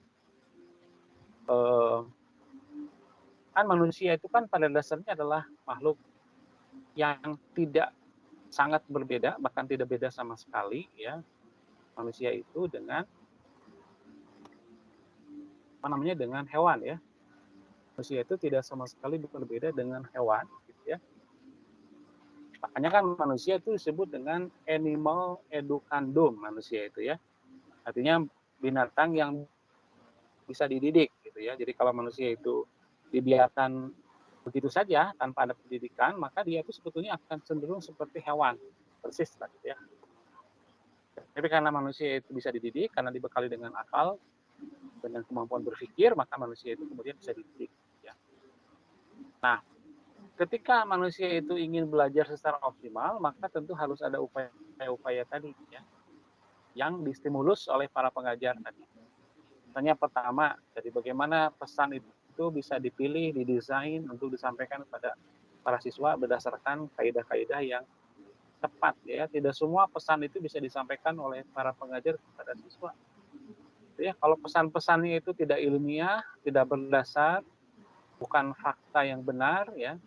kan manusia itu kan pada dasarnya adalah makhluk yang tidak sangat berbeda, bahkan tidak beda sama sekali ya manusia itu dengan dengan hewan ya. Manusia itu tidak sama sekali berbeda dengan hewan gitu ya. Makanya kan manusia itu disebut dengan animal educandum manusia itu ya. Artinya binatang yang bisa dididik gitu ya. Jadi kalau manusia itu dibiarkan begitu saja tanpa ada pendidikan, maka dia itu sebetulnya akan cenderung seperti hewan, persis lah gitu ya. Tapi karena manusia itu bisa dididik, karena dibekali dengan akal, dengan kemampuan berpikir, maka manusia itu kemudian bisa dididik. Ya. Nah, ketika manusia itu ingin belajar secara optimal, maka tentu harus ada upaya-upaya tadi, ya, yang distimulus oleh para pengajar tadi. Misalnya pertama, dari bagaimana pesan itu bisa dipilih, didesain untuk disampaikan kepada para siswa berdasarkan kaidah-kaidah yang tepat ya. Tidak semua pesan itu bisa disampaikan oleh para pengajar kepada siswa. Ya, kalau pesan-pesannya itu tidak ilmiah, tidak berdasar, bukan fakta yang benar ya,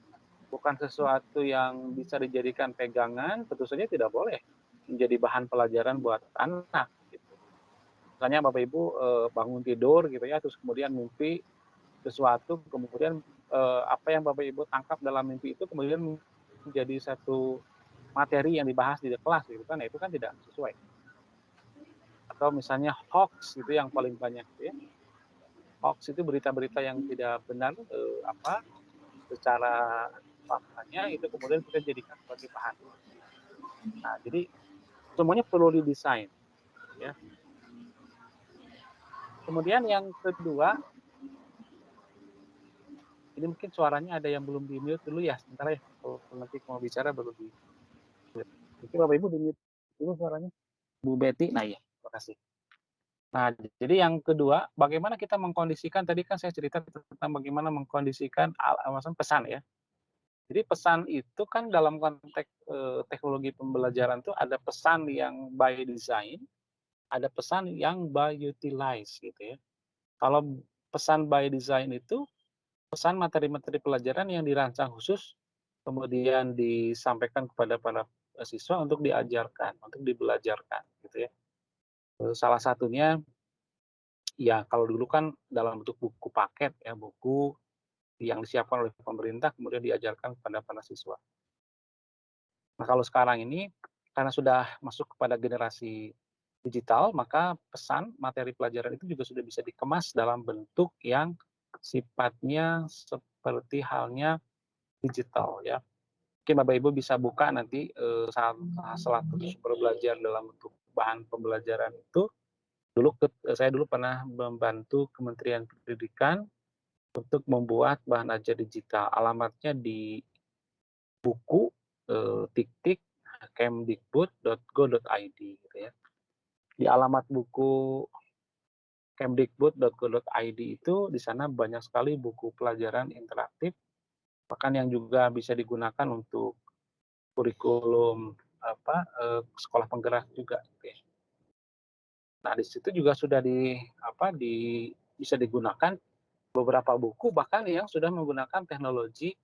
bukan sesuatu yang bisa dijadikan pegangan, tentu saja tidak boleh menjadi bahan pelajaran buat anak. Gitu. Misalnya Bapak Ibu bangun tidur gitu ya, terus kemudian mimpi sesuatu, kemudian apa yang Bapak Ibu tangkap dalam mimpi itu kemudian menjadi satu materi yang dibahas di kelas gitu kan, itu kan tidak sesuai. Atau misalnya hoax gitu yang paling banyak ya. Hoax itu berita-berita yang tidak benar secara faktanya itu kemudian kita jadikan sebagai bahan. Nah, jadi semuanya perlu didesain ya. Kemudian yang kedua, ini mungkin suaranya ada yang belum di-mute dulu ya, sebentar ya. Kalau nanti mau bicara baru di-mute. Mungkin Bapak Ibu di-mute dulu suaranya. Bu Betty, nah ya, terima kasih. Nah, jadi yang kedua, bagaimana kita mengkondisikan, tadi kan saya cerita tentang bagaimana mengkondisikan pesan ya. Jadi pesan itu kan dalam konteks teknologi pembelajaran itu ada pesan yang by design, ada pesan yang by utilize gitu ya. Kalau pesan by design itu pesan materi-materi pelajaran yang dirancang khusus kemudian disampaikan kepada para siswa untuk diajarkan, untuk dibelajarkan gitu ya. Salah satunya ya kalau dulu kan dalam bentuk buku paket ya, buku yang disiapkan oleh pemerintah kemudian diajarkan kepada para siswa. Nah, kalau sekarang ini karena sudah masuk kepada generasi digital, maka pesan materi pelajaran itu juga sudah bisa dikemas dalam bentuk yang sifatnya seperti halnya digital ya. Mungkin Bapak Ibu bisa buka nanti salah satu sumber belajar dalam bentuk bahan pembelajaran itu. Saya dulu pernah membantu Kementerian Pendidikan untuk membuat bahan ajar digital. Alamatnya di buku kemdikbud.go.id gitu ya. Di alamat buku kemdikbud.go.id itu di sana banyak sekali buku pelajaran interaktif, bahkan yang juga bisa digunakan untuk kurikulum sekolah penggerak juga. Gitu ya. Nah di situ juga sudah bisa digunakan beberapa buku bahkan yang sudah menggunakan teknologi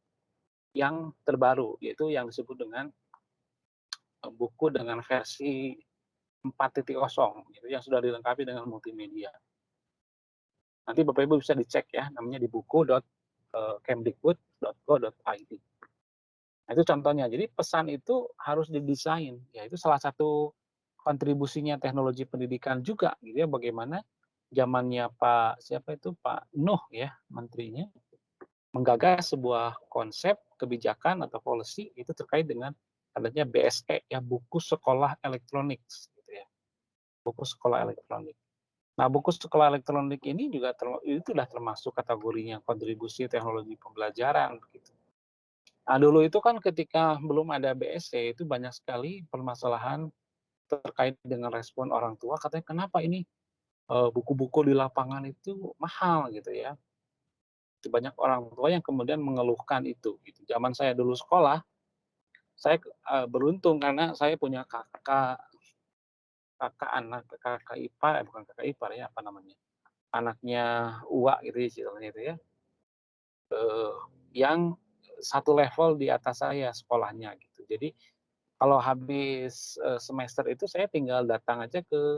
yang terbaru, yaitu yang disebut dengan buku dengan versi 4.0 gitu, yang sudah dilengkapi dengan multimedia. Nanti Bapak Ibu bisa dicek ya, namanya di buku.kemdikbud.go.id. Nah, itu contohnya. Jadi pesan itu harus didesain, yaitu salah satu kontribusinya teknologi pendidikan juga, gitu ya. Bagaimana zamannya Pak Nuh ya, menterinya menggagas sebuah konsep kebijakan atau policy itu terkait dengan adanya BSE ya, buku sekolah elektronik, gitu ya. Buku sekolah elektronik. Nah, buku sekolah elektronik ini juga itu sudah termasuk kategorinya kontribusi teknologi pembelajaran, begitu. Nah, dulu itu kan ketika belum ada BSE itu banyak sekali permasalahan terkait dengan respon orang tua, katanya kenapa ini buku-buku di lapangan itu mahal gitu ya. Banyak orang tua yang kemudian mengeluhkan itu. Gitu. Zaman saya dulu sekolah, saya beruntung karena saya punya kakak ipar, bukan kakak ipar ya, apa namanya, anaknya uak gitu istilahnya itu ya, yang satu level di atas saya sekolahnya gitu. Jadi kalau habis semester itu saya tinggal datang aja ke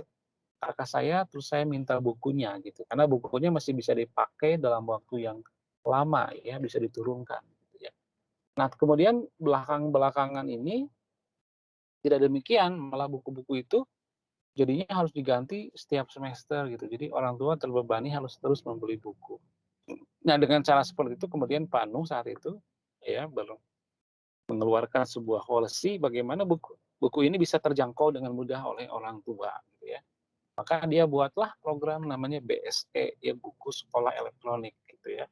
kakak saya, terus saya minta bukunya gitu. Karena bukunya masih bisa dipakai dalam waktu yang lama ya, bisa diturunkan. Gitu ya. Nah kemudian belakangan ini tidak demikian, malah buku-buku itu jadinya harus diganti setiap semester gitu. Jadi orang tua terbebani harus terus membeli buku. Nah dengan cara seperti itu kemudian Pak Nuh saat itu ya mengeluarkan sebuah policy bagaimana buku ini bisa terjangkau dengan mudah oleh orang tua gitu ya. Maka dia buatlah program namanya BSE ya, buku sekolah elektronik gitu ya.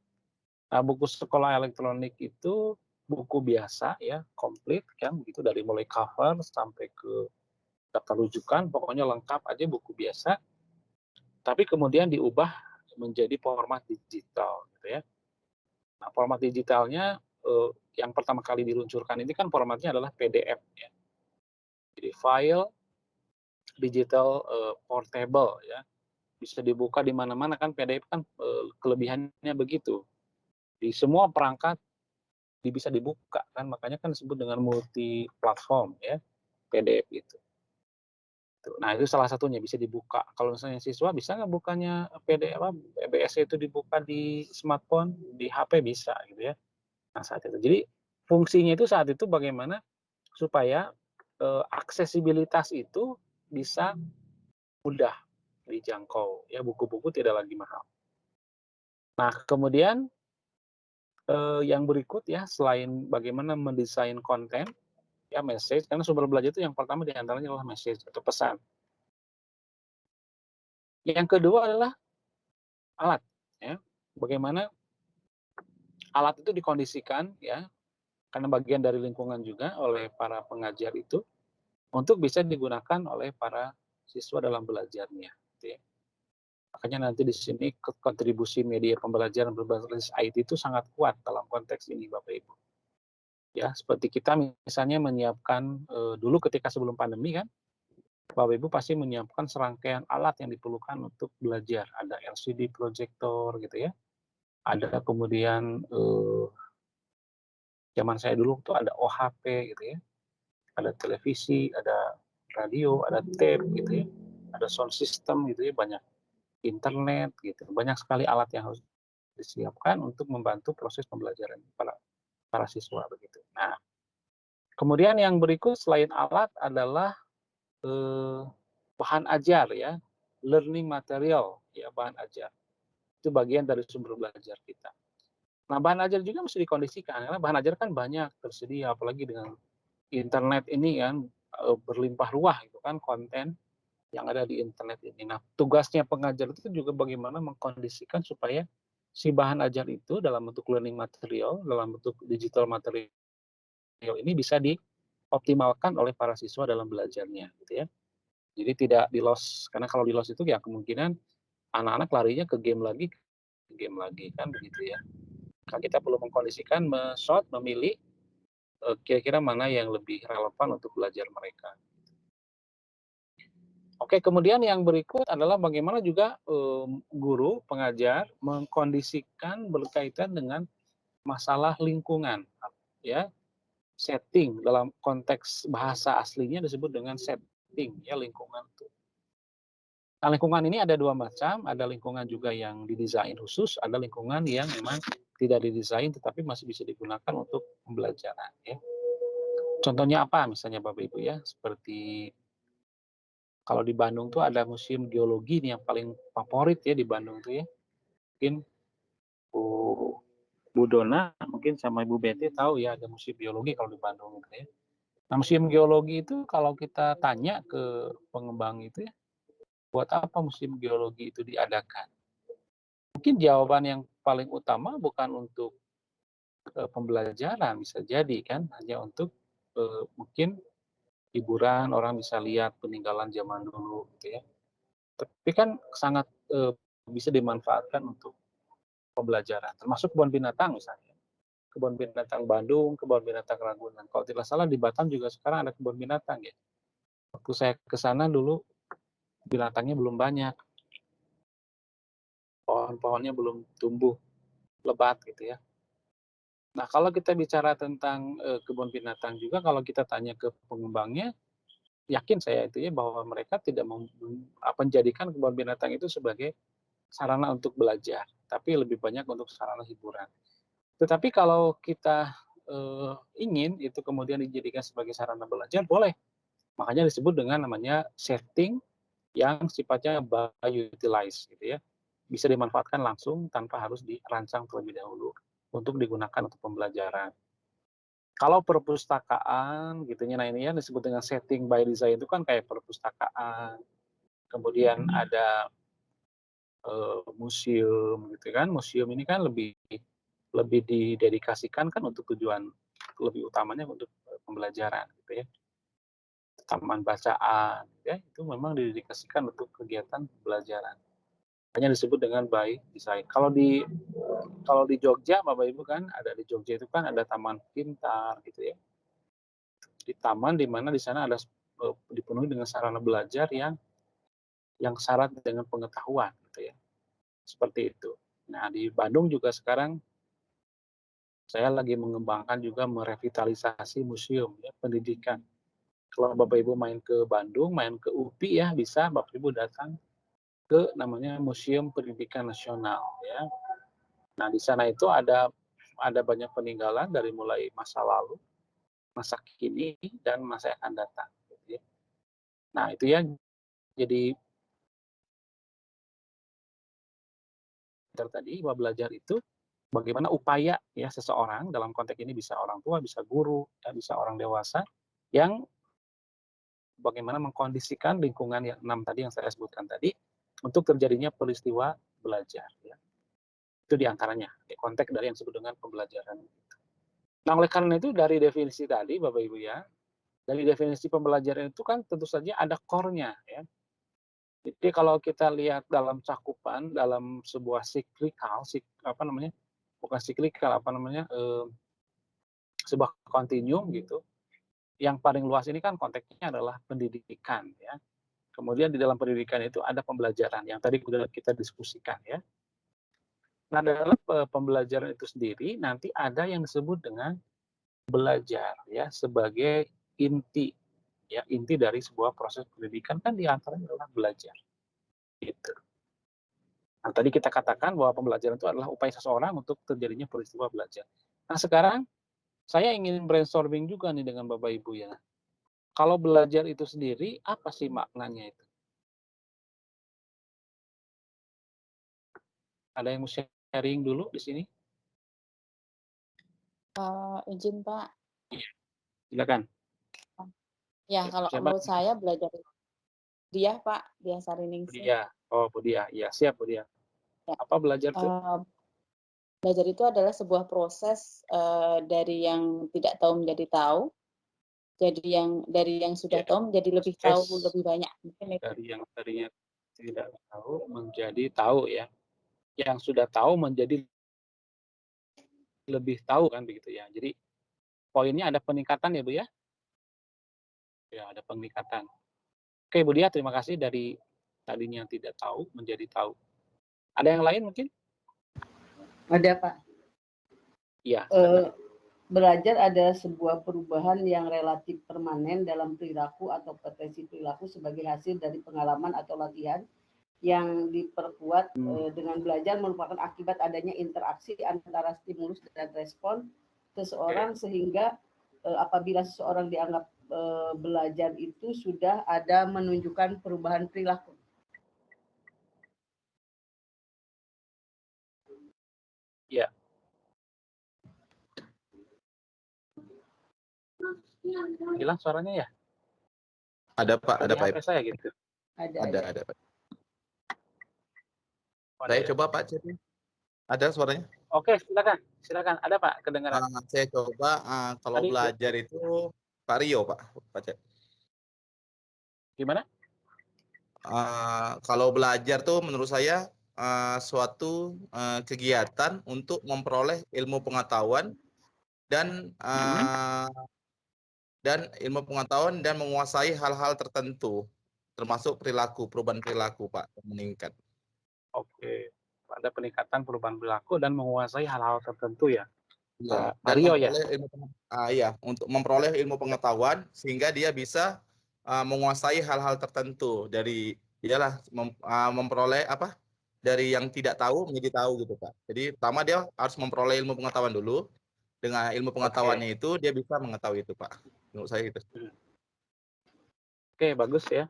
Nah, buku sekolah elektronik itu buku biasa ya, komplit kan gitu, dari mulai cover sampai ke daftar rujukan, pokoknya lengkap aja buku biasa. Tapi kemudian diubah menjadi format digital gitu ya. Nah, format digitalnya yang pertama kali diluncurkan ini kan formatnya adalah PDF ya. Jadi file digital portable ya. Bisa dibuka di mana-mana kan, PDF kan kelebihannya begitu. Di semua perangkat bisa dibuka kan, makanya kan disebut dengan multi platform ya, PDF itu. Nah, itu salah satunya bisa dibuka. Kalau misalnya siswa bisa nggak bukanya BSE itu dibuka di smartphone, di HP bisa gitu ya. Nah, saat itu. Jadi fungsinya itu saat itu bagaimana supaya aksesibilitas itu bisa mudah dijangkau ya, buku-buku tidak lagi mahal. Nah, kemudian yang berikut ya, selain bagaimana mendesain konten ya, message, karena sumber belajar itu yang pertama diantaranya adalah message atau pesan. Yang kedua adalah alat ya. Bagaimana alat itu dikondisikan ya, karena bagian dari lingkungan juga oleh para pengajar itu untuk bisa digunakan oleh para siswa dalam belajarnya gitu ya. Makanya nanti di sini kontribusi media pembelajaran berbasis IT itu sangat kuat dalam konteks ini Bapak Ibu. Ya, seperti kita misalnya menyiapkan dulu ketika sebelum pandemi kan, Bapak Ibu pasti menyiapkan serangkaian alat yang diperlukan untuk belajar. Ada LCD projector gitu ya. Ada kemudian zaman saya dulu tuh ada OHP gitu ya. Ada televisi, ada radio, ada tape gitu ya. Ada sound system gitu ya, banyak internet gitu. Banyak sekali alat yang harus disiapkan untuk membantu proses pembelajaran para siswa begitu. Nah, kemudian yang berikut selain alat adalah bahan ajar ya, learning material ya, bahan ajar. Itu bagian dari sumber belajar kita. Nah, bahan ajar juga mesti dikondisikan karena bahan ajar kan banyak tersedia, apalagi dengan internet ini kan berlimpah ruah itu kan konten yang ada di internet ini. Nah, tugasnya pengajar itu juga bagaimana mengkondisikan supaya si bahan ajar itu dalam bentuk learning material, dalam bentuk digital material ini bisa dioptimalkan oleh para siswa dalam belajarnya gitu ya. Jadi tidak di-loss, karena kalau di-loss itu ya kemungkinan anak-anak larinya ke game lagi kan begitu ya. Nah, kita perlu mengkondisikan, memilih kira-kira mana yang lebih relevan untuk belajar mereka. Oke, kemudian yang berikut adalah bagaimana juga guru, pengajar mengkondisikan berkaitan dengan masalah lingkungan, ya. Setting dalam konteks bahasa aslinya disebut dengan setting, ya, lingkungan itu. Nah, lingkungan ini ada 2 macam, ada lingkungan juga yang didesain khusus, ada lingkungan yang memang tidak didesain tetapi masih bisa digunakan untuk pembelajaran, ya. Contohnya apa misalnya Bapak Ibu ya, seperti kalau di Bandung tuh ada museum geologi nih yang paling favorit ya di Bandung tuh ya. Mungkin Bu Bu Dona mungkin sama Ibu Betty tahu ya ada museum geologi kalau di Bandung gitu ya. Nah, museum geologi itu kalau kita tanya ke pengembang itu ya, buat apa museum geologi itu diadakan? Mungkin jawaban yang paling utama bukan untuk pembelajaran, bisa jadi kan hanya untuk mungkin hiburan, orang bisa lihat peninggalan zaman dulu gitu ya. Tapi kan sangat bisa dimanfaatkan untuk pembelajaran, termasuk kebun binatang misalnya. Kebun binatang Bandung, kebun binatang Ragunan. Kalau tidak salah di Batam juga sekarang ada kebun binatang ya. Waktu saya ke sana dulu binatangnya belum banyak, pohon-pohonnya belum tumbuh lebat gitu ya. Nah, kalau kita bicara tentang kebun binatang juga, kalau kita tanya ke pengembangnya, yakin saya itu ya bahwa mereka tidak menjadikan kebun binatang itu sebagai sarana untuk belajar, tapi lebih banyak untuk sarana hiburan. Tetapi kalau kita ingin itu kemudian dijadikan sebagai sarana belajar, boleh. Makanya disebut dengan namanya setting yang sifatnya by-utilize gitu ya. Bisa dimanfaatkan langsung tanpa harus dirancang terlebih dahulu untuk digunakan untuk pembelajaran. Kalau perpustakaan gitu ya, nah ini yang disebut dengan setting by design itu kan kayak perpustakaan, kemudian ada museum gitu kan. Museum ini kan lebih lebih didedikasikan kan untuk tujuan lebih utamanya untuk pembelajaran gitu ya. Taman bacaan ya, itu memang didedikasikan untuk kegiatan pembelajaran. Hanya disebut dengan by design. Kalau di Jogja Bapak Ibu kan ada di Jogja itu kan ada taman pintar gitu ya. Di taman di mana di sana ada dipenuhi dengan sarana belajar yang syarat dengan pengetahuan gitu ya. Seperti itu. Nah, di Bandung juga sekarang saya lagi mengembangkan juga merevitalisasi museum ya, pendidikan. Kalau Bapak Ibu main ke Bandung, main ke UPI ya, bisa Bapak Ibu datang ke namanya Museum Pendidikan Nasional ya. Nah, di sana itu ada banyak peninggalan dari mulai masa lalu, masa kini dan masa yang akan datang gitu ya. Nah, itu ya jadi tadi bahwa belajar itu bagaimana upaya ya seseorang dalam konteks ini bisa orang tua, bisa guru, ya, bisa orang dewasa yang bagaimana mengkondisikan lingkungan yang 6 tadi yang saya sebutkan tadi untuk terjadinya peristiwa belajar ya. Itu diantaranya konteks dari yang disebut dengan pembelajaran. Nah, oleh karena itu dari definisi tadi Bapak Ibu ya, dari definisi pembelajaran itu kan tentu saja ada core-nya ya. Jadi kalau kita lihat dalam cakupan dalam sebuah siklikal, bukan siklikal sebuah kontinum gitu. Yang paling luas ini kan konteksnya adalah pendidikan ya. Kemudian di dalam pendidikan itu ada pembelajaran yang tadi sudah kita diskusikan ya. Nah, dalam pembelajaran itu sendiri nanti ada yang disebut dengan belajar ya sebagai inti ya, inti dari sebuah proses pendidikan kan diantaranya adalah belajar gitu. Nah, tadi kita katakan bahwa pembelajaran itu adalah upaya seseorang untuk terjadinya peristiwa belajar. Nah, sekarang saya ingin brainstorming juga nih dengan Bapak Ibu ya. Kalau belajar itu sendiri apa sih maknanya itu? Ada yang mau sharing dulu di sini? Izin Pak. Silakan. Ya, kalau Siapa? menurut saya belajar Diah Pak, Diah Sariningsih. Budia. Oh, Budia. Iya, siap Budia. Ya. Apa belajar itu? Belajar itu adalah sebuah proses dari yang tidak tahu menjadi tahu, jadi dari yang sudah tahu menjadi lebih tahu, lebih banyak. Mungkin itu. Dari yang tadinya tidak tahu menjadi tahu ya. Yang sudah tahu menjadi lebih tahu kan begitu ya. Jadi poinnya ada peningkatan ya Bu ya? Ya, ada peningkatan. Oke, Bu Dia, terima kasih dari tadinya tidak tahu menjadi tahu. Ada yang lain mungkin? Ada Pak. Iya. Belajar ada sebuah perubahan yang relatif permanen dalam perilaku atau potensi perilaku sebagai hasil dari pengalaman atau latihan yang diperkuat dengan belajar merupakan akibat adanya interaksi antara stimulus dan respon seseorang sehingga apabila seseorang dianggap belajar itu sudah ada menunjukkan perubahan perilaku. Ya. Hilang suaranya ya? Ada Pak, ada Di Pak. HP saya gitu. Ada Pak. Oh, Saya ada. coba Pak chatnya. Ada suaranya? Oke, silakan. Ada Pak, kedengaran. Saya coba kalau Tadi, belajar itu Pak Rio Pak chat. Gimana? Kalau belajar tuh menurut saya suatu kegiatan untuk memperoleh ilmu pengetahuan dan ilmu pengetahuan dan menguasai hal-hal tertentu, termasuk perubahan perilaku Pak, meningkat. Oke, ada peningkatan perubahan perilaku dan menguasai hal-hal tertentu ya. Ya, Pak dan Rio ya. untuk memperoleh ilmu pengetahuan sehingga dia bisa menguasai hal-hal tertentu dari memperoleh dari yang tidak tahu menjadi tahu gitu Pak. Jadi pertama dia harus memperoleh ilmu pengetahuan dulu. Dengan ilmu pengetahuannya itu dia bisa mengetahui itu Pak. Menurut saya itu. Oke, bagus ya.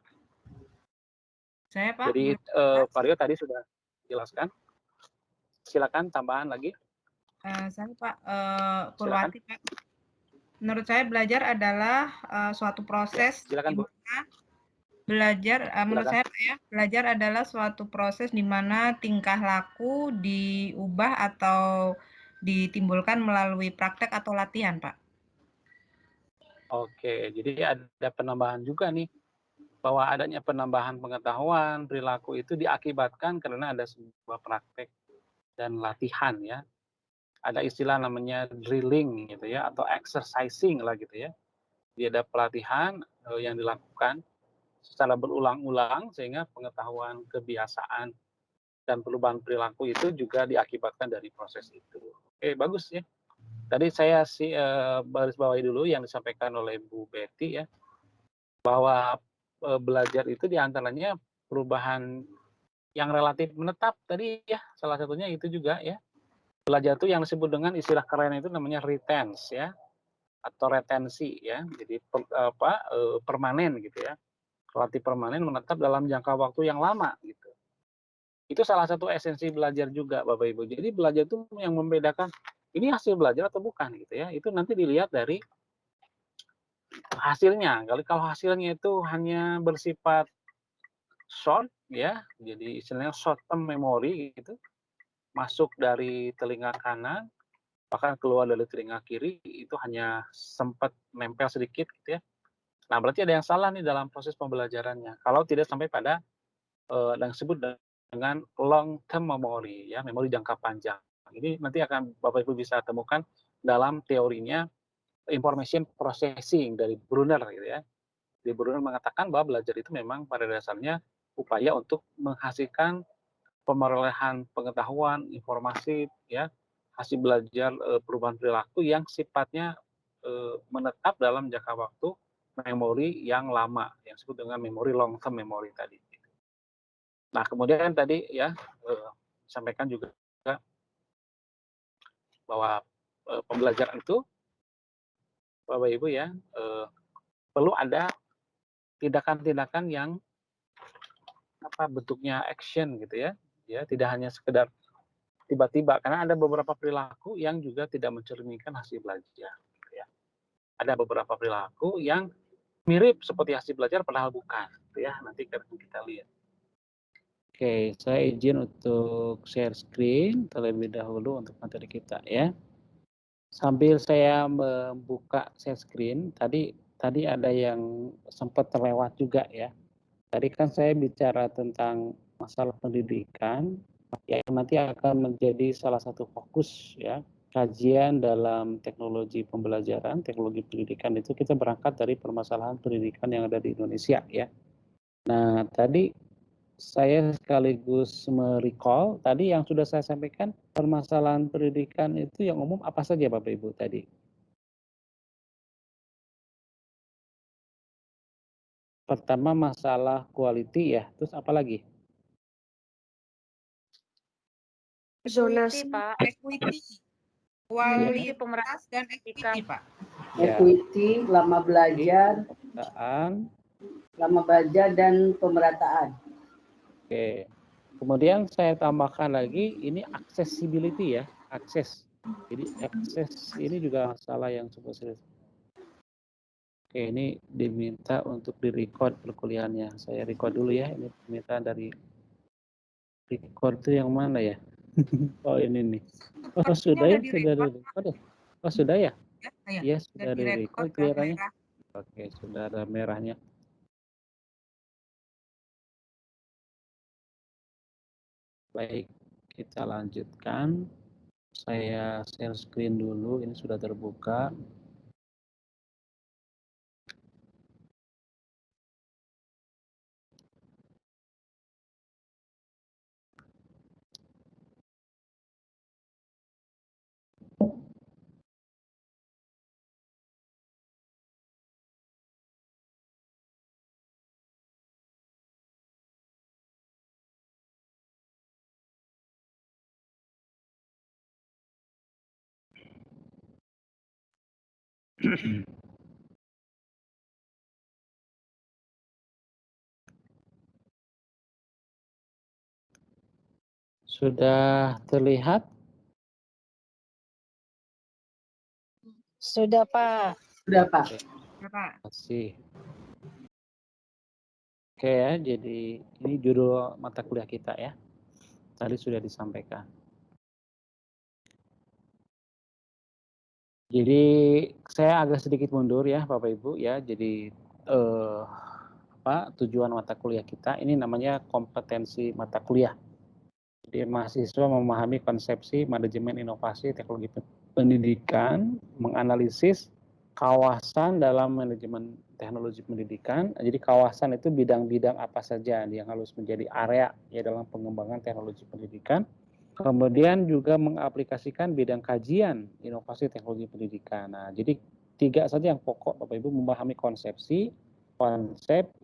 Saya Pak. Jadi Pak Rio tadi sudah jelaskan. Silakan tambahan lagi. Saya Pak Purwati Pak. Menurut saya belajar adalah suatu proses Ya, silakan, Bu. Belajar, menurut Silakan. saya Pak ya, belajar adalah suatu proses di mana tingkah laku diubah atau ditimbulkan melalui praktek atau latihan, Pak. Oke, jadi ada penambahan juga nih, bahwa adanya penambahan pengetahuan, perilaku itu diakibatkan karena ada sebuah praktek dan latihan ya. Ada istilah namanya drilling gitu ya, atau exercising lah gitu ya. Dia ada pelatihan yang dilakukan secara berulang-ulang sehingga pengetahuan, kebiasaan, dan perubahan perilaku itu juga diakibatkan dari proses itu. Oke, bagus ya. Tadi saya baris bawahi dulu yang disampaikan oleh Bu Betty ya, bahwa belajar itu diantaranya perubahan yang relatif menetap tadi ya, salah satunya itu juga ya. Belajar itu yang disebut dengan istilah keren itu namanya retense ya, atau retensi ya, jadi permanen gitu ya, relatif permanen menetap dalam jangka waktu yang lama gitu. Itu salah satu esensi belajar juga Bapak Ibu. Jadi belajar itu yang membedakan ini hasil belajar atau bukan gitu ya. Itu nanti dilihat dari hasilnya. Kalau hasilnya itu hanya bersifat short ya, jadi istilahnya short term memory gitu. Masuk dari telinga kanan bahkan keluar dari telinga kiri itu hanya sempat nempel sedikit gitu ya. Nah, berarti ada yang salah nih dalam proses pembelajarannya. Kalau tidak sampai pada yang disebut dengan long term memory ya, memori jangka panjang. Ini nanti akan Bapak Ibu bisa temukan dalam teorinya information processing dari Brunner gitu ya. Di Brunner mengatakan bahwa belajar itu memang pada dasarnya upaya untuk menghasilkan pemerolehan pengetahuan, informasi ya, hasil belajar perubahan perilaku yang sifatnya menetap dalam jangka waktu memori yang lama yang disebut dengan memori long term memory tadi. Nah, kemudian tadi ya sampaikan juga bahwa pembelajaran itu Bapak Ibu ya perlu ada tindakan-tindakan yang bentuknya action gitu ya. Ya, tidak hanya sekedar tiba-tiba karena ada beberapa perilaku yang juga tidak mencerminkan hasil belajar gitu ya. Ada beberapa perilaku yang mirip seperti hasil belajar padahal bukan gitu ya. Nanti kita lihat. Oke, saya izin untuk share screen terlebih dahulu untuk materi kita ya. Sambil saya membuka share screen, tadi ada yang sempat terlewat juga ya. Tadi kan saya bicara tentang masalah pendidikan, yang nanti akan menjadi salah satu fokus ya. Kajian dalam teknologi pembelajaran, teknologi pendidikan itu kita berangkat dari permasalahan pendidikan yang ada di Indonesia ya. Nah, tadi saya sekaligus merecall tadi yang sudah saya sampaikan, permasalahan pendidikan itu yang umum apa saja Bapak Ibu tadi? Pertama masalah quality ya, terus apa lagi? Zonasi, Pak. Equity, Equity kualitas pemerataan dan equity, Pak. Ya, Equity, lama belajar, pemerataan. lama belajar dan pemerataan. Oke. Kemudian saya tambahkan lagi ini accessibility ya, akses. Jadi akses ini juga masalah yang cukup serius. Oke, ini diminta untuk di-record perkuliahannya. Saya record dulu ya. Ini permintaan dari record itu yang mana ya? Oh, ini nih. Oh, sudah ya, sudah di-record ya? Oh, sudah ya? Ya, Iya, sudah di-record kelihatannya. merah. Oke, sudah ada merahnya. Baik, kita lanjutkan. Saya share screen dulu, ini sudah terbuka. Sudah terlihat? Sudah, Pak. Sudah, Pak. Pak. Terima kasih. Oke ya, jadi ini judul mata kuliah kita ya. Tadi sudah disampaikan. Jadi saya agak sedikit mundur ya Bapak Ibu ya. Jadi tujuan mata kuliah kita ini namanya kompetensi mata kuliah. Jadi mahasiswa memahami konsepsi manajemen inovasi teknologi pendidikan, menganalisis kawasan dalam manajemen teknologi pendidikan. Jadi kawasan itu bidang-bidang apa saja yang harus menjadi area ya dalam pengembangan teknologi pendidikan. Kemudian juga mengaplikasikan bidang kajian inovasi teknologi pendidikan. Nah, jadi 3 saja yang pokok Bapak Ibu memahami konsep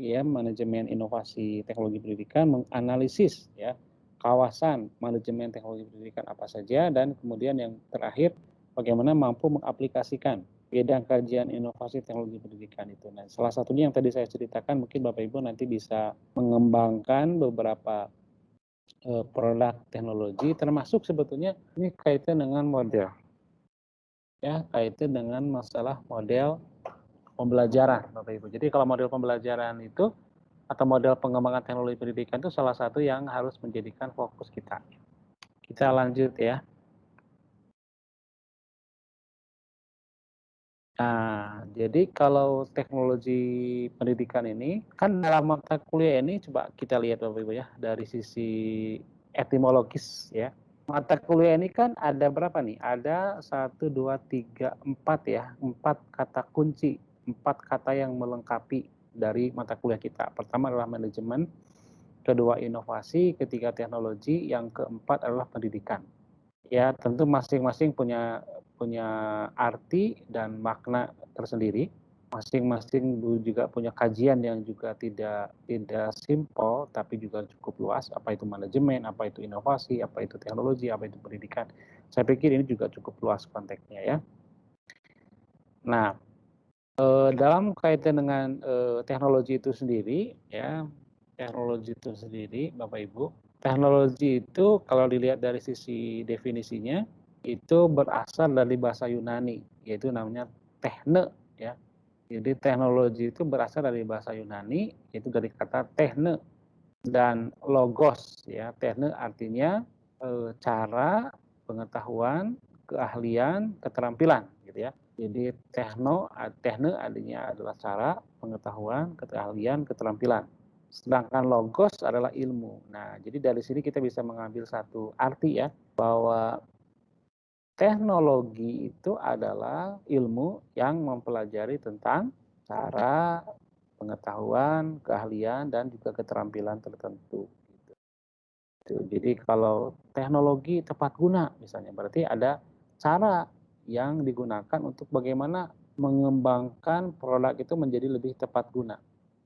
ya manajemen inovasi teknologi pendidikan, menganalisis ya kawasan manajemen teknologi pendidikan apa saja, dan kemudian yang terakhir bagaimana mampu mengaplikasikan bidang kajian inovasi teknologi pendidikan itu. Nah, salah satunya yang tadi saya ceritakan mungkin Bapak Ibu nanti bisa mengembangkan beberapa produk teknologi, termasuk sebetulnya ini kaitan dengan model. Ya, kaitan dengan masalah model pembelajaran Bapak Ibu. Jadi kalau model pembelajaran itu atau model pengembangan teknologi pendidikan itu salah satu yang harus menjadikan fokus kita. Kita lanjut ya. Nah, jadi kalau teknologi pendidikan ini, kan dalam mata kuliah ini coba kita lihat Bapak Ibu ya, dari sisi etimologis ya. Mata kuliah ini kan ada berapa nih? Ada 1, 2, 3, 4 ya, 4 kata kunci, 4 kata yang melengkapi dari mata kuliah kita. Pertama adalah manajemen, kedua inovasi, ketiga teknologi, yang keempat adalah pendidikan. Ya, tentu masing-masing punya arti dan makna tersendiri. Masing-masing juga punya kajian yang juga tidak simpel, tapi juga cukup luas. Apa itu manajemen, apa itu inovasi, apa itu teknologi, apa itu pendidikan. Saya pikir ini juga cukup luas konteksnya ya. Nah, dalam kaitan dengan teknologi itu sendiri, ya, teknologi itu sendiri, Bapak Ibu, teknologi itu kalau dilihat dari sisi definisinya itu berasal dari bahasa Yunani, yaitu namanya tekne, ya. Jadi teknologi itu berasal dari bahasa Yunani, yaitu dari kata tekne dan logos, ya. Tekne artinya cara, pengetahuan, keahlian, keterampilan, gitu ya. Jadi tekne artinya adalah cara, pengetahuan, keahlian, keterampilan. Sedangkan logos adalah ilmu. Nah, jadi dari sini kita bisa mengambil satu arti ya, bahwa teknologi itu adalah ilmu yang mempelajari tentang cara, pengetahuan, keahlian, dan juga keterampilan tertentu. Gitu. Jadi kalau teknologi tepat guna misalnya, berarti ada cara yang digunakan untuk bagaimana mengembangkan produk itu menjadi lebih tepat guna.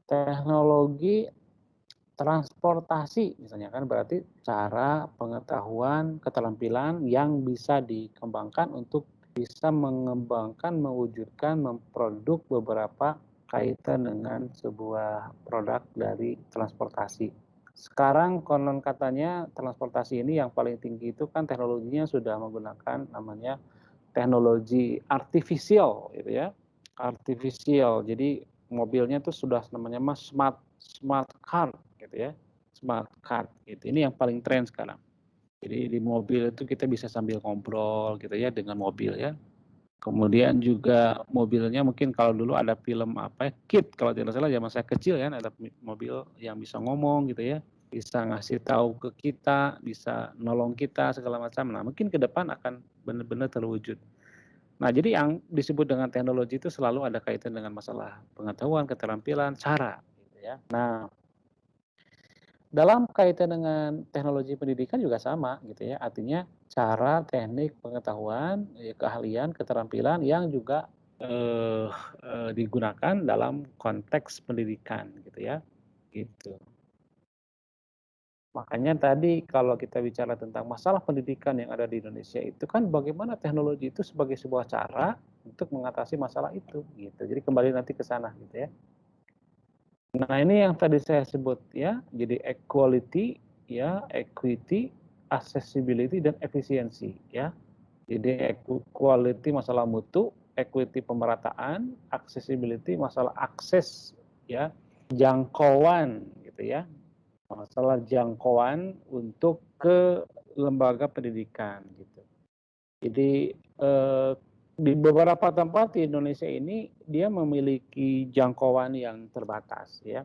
Teknologi transportasi misalnya kan berarti cara, pengetahuan, keterampilan yang bisa dikembangkan untuk bisa mengembangkan, mewujudkan, memproduk beberapa kaitan dengan sebuah produk dari transportasi. Sekarang konon katanya transportasi ini yang paling tinggi itu kan teknologinya sudah menggunakan namanya teknologi artifisial gitu ya. Artifisial. Jadi mobilnya tuh sudah namanya smart car gitu ya. Smart car gitu. Ini yang paling tren sekarang. Jadi di mobil itu kita bisa sambil ngobrol gitu ya dengan mobil ya. Kemudian juga mobilnya mungkin kalau dulu ada film apa ya, Kid kalau tidak salah zaman saya kecil ya, ada mobil yang bisa ngomong gitu ya, bisa ngasih tahu ke kita, bisa nolong kita segala macam. Nah mungkin ke depan akan benar-benar terwujud. Nah jadi yang disebut dengan teknologi itu selalu ada kaitan dengan masalah pengetahuan, keterampilan, cara. Gitu ya. Nah dalam kaitan dengan teknologi pendidikan juga sama gitu ya, artinya cara, teknik, pengetahuan, keahlian, keterampilan yang juga digunakan dalam konteks pendidikan gitu ya, gitu. Makanya tadi kalau kita bicara tentang masalah pendidikan yang ada di Indonesia itu kan bagaimana teknologi itu sebagai sebuah cara untuk mengatasi masalah itu gitu. Jadi kembali nanti ke sana gitu ya. Nah, ini yang tadi saya sebut ya, jadi equality, ya, equity, accessibility dan efisiensi ya. Jadi equality masalah mutu, equity pemerataan, accessibility masalah akses ya, jangkauan gitu ya. Masalah jangkauan untuk ke lembaga pendidikan gitu. Jadi di beberapa tempat di Indonesia ini dia memiliki jangkauan yang terbatas ya.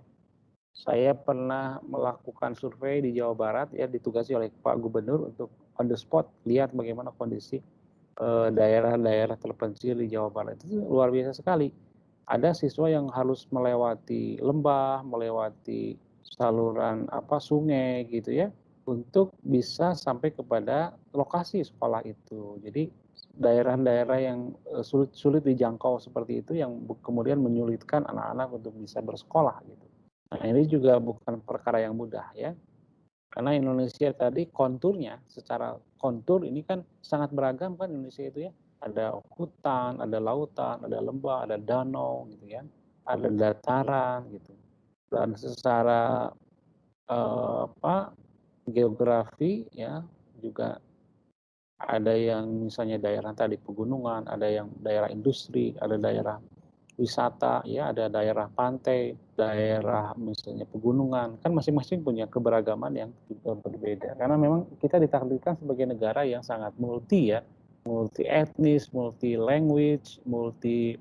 Saya pernah melakukan survei di Jawa Barat ya, ditugasi oleh Pak Gubernur untuk on the spot lihat bagaimana kondisi daerah-daerah terpencil di Jawa Barat. Itu luar biasa sekali. Ada siswa yang harus melewati lembah, melewati saluran sungai gitu ya, untuk bisa sampai kepada lokasi sekolah itu. Jadi daerah-daerah yang sulit dijangkau seperti itu yang kemudian menyulitkan anak-anak untuk bisa bersekolah gitu. Nah ini juga bukan perkara yang mudah ya, karena Indonesia tadi konturnya secara kontur ini kan sangat beragam kan Indonesia itu ya, ada hutan, ada lautan, ada lembah, ada danau gitu ya, ada dataran gitu, dan secara geografi ya juga ada yang misalnya daerah tadi pegunungan, ada yang daerah industri, ada daerah wisata ya, ada daerah pantai, daerah misalnya pegunungan, kan masing-masing punya keberagaman yang juga berbeda karena memang kita ditakdirkan sebagai negara yang sangat multi ya, multi etnis, multi language, multi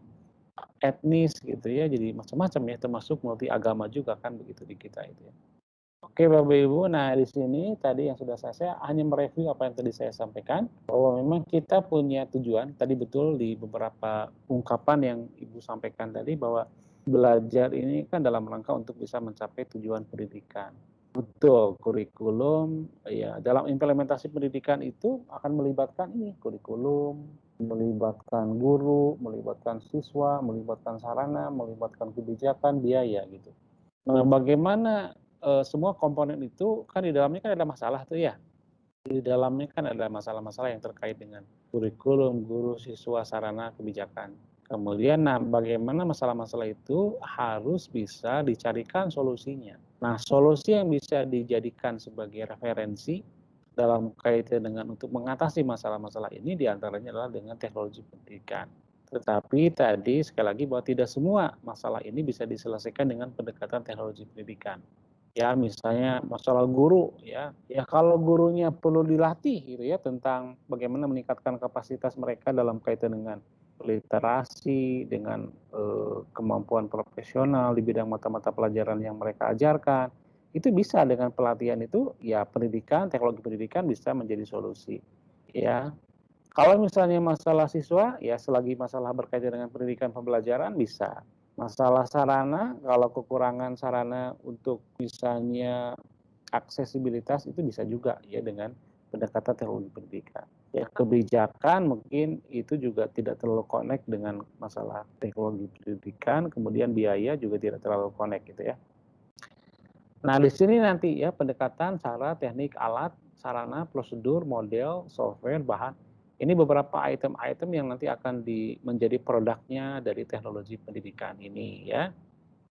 etnis gitu ya, jadi macam-macam ya, termasuk multi agama juga kan begitu di kita itu ya. Oke Bapak Ibu, nah di sini tadi yang sudah saya hanya mereview apa yang tadi saya sampaikan, bahwa memang kita punya tujuan, tadi betul di beberapa ungkapan yang Ibu sampaikan tadi, bahwa belajar ini kan dalam rangka untuk bisa mencapai tujuan pendidikan. Betul, kurikulum, ya dalam implementasi pendidikan itu akan melibatkan ini, kurikulum, melibatkan guru, melibatkan siswa, melibatkan sarana, melibatkan kebijakan, biaya gitu. Nah bagaimana semua komponen itu kan di dalamnya kan ada masalah tuh ya. Di dalamnya kan ada masalah-masalah yang terkait dengan kurikulum, guru, siswa, sarana, kebijakan. Kemudian bagaimana masalah-masalah itu harus bisa dicarikan solusinya. Nah, solusi yang bisa dijadikan sebagai referensi dalam kaitan dengan untuk mengatasi masalah-masalah ini diantaranya adalah dengan teknologi pendidikan. Tetapi tadi sekali lagi bahwa tidak semua masalah ini bisa diselesaikan dengan pendekatan teknologi pendidikan. Ya misalnya masalah guru ya kalau gurunya perlu dilatih gitu ya tentang bagaimana meningkatkan kapasitas mereka dalam kaitan dengan literasi, dengan kemampuan profesional di bidang mata-mata pelajaran yang mereka ajarkan, itu bisa dengan pelatihan itu ya pendidikan, teknologi pendidikan bisa menjadi solusi ya. Kalau misalnya masalah siswa ya selagi masalah berkaitan dengan pendidikan pembelajaran bisa. Masalah sarana, kalau kekurangan sarana untuk misalnya aksesibilitas itu bisa juga ya dengan pendekatan teknologi pendidikan. Ya kebijakan mungkin itu juga tidak terlalu connect dengan masalah teknologi pendidikan, kemudian biaya juga tidak terlalu connect gitu ya. Nah di sini nanti ya pendekatan cara, teknik, alat, sarana, prosedur, model, software, bahan. Ini beberapa item-item yang nanti akan menjadi produknya dari teknologi pendidikan ini ya.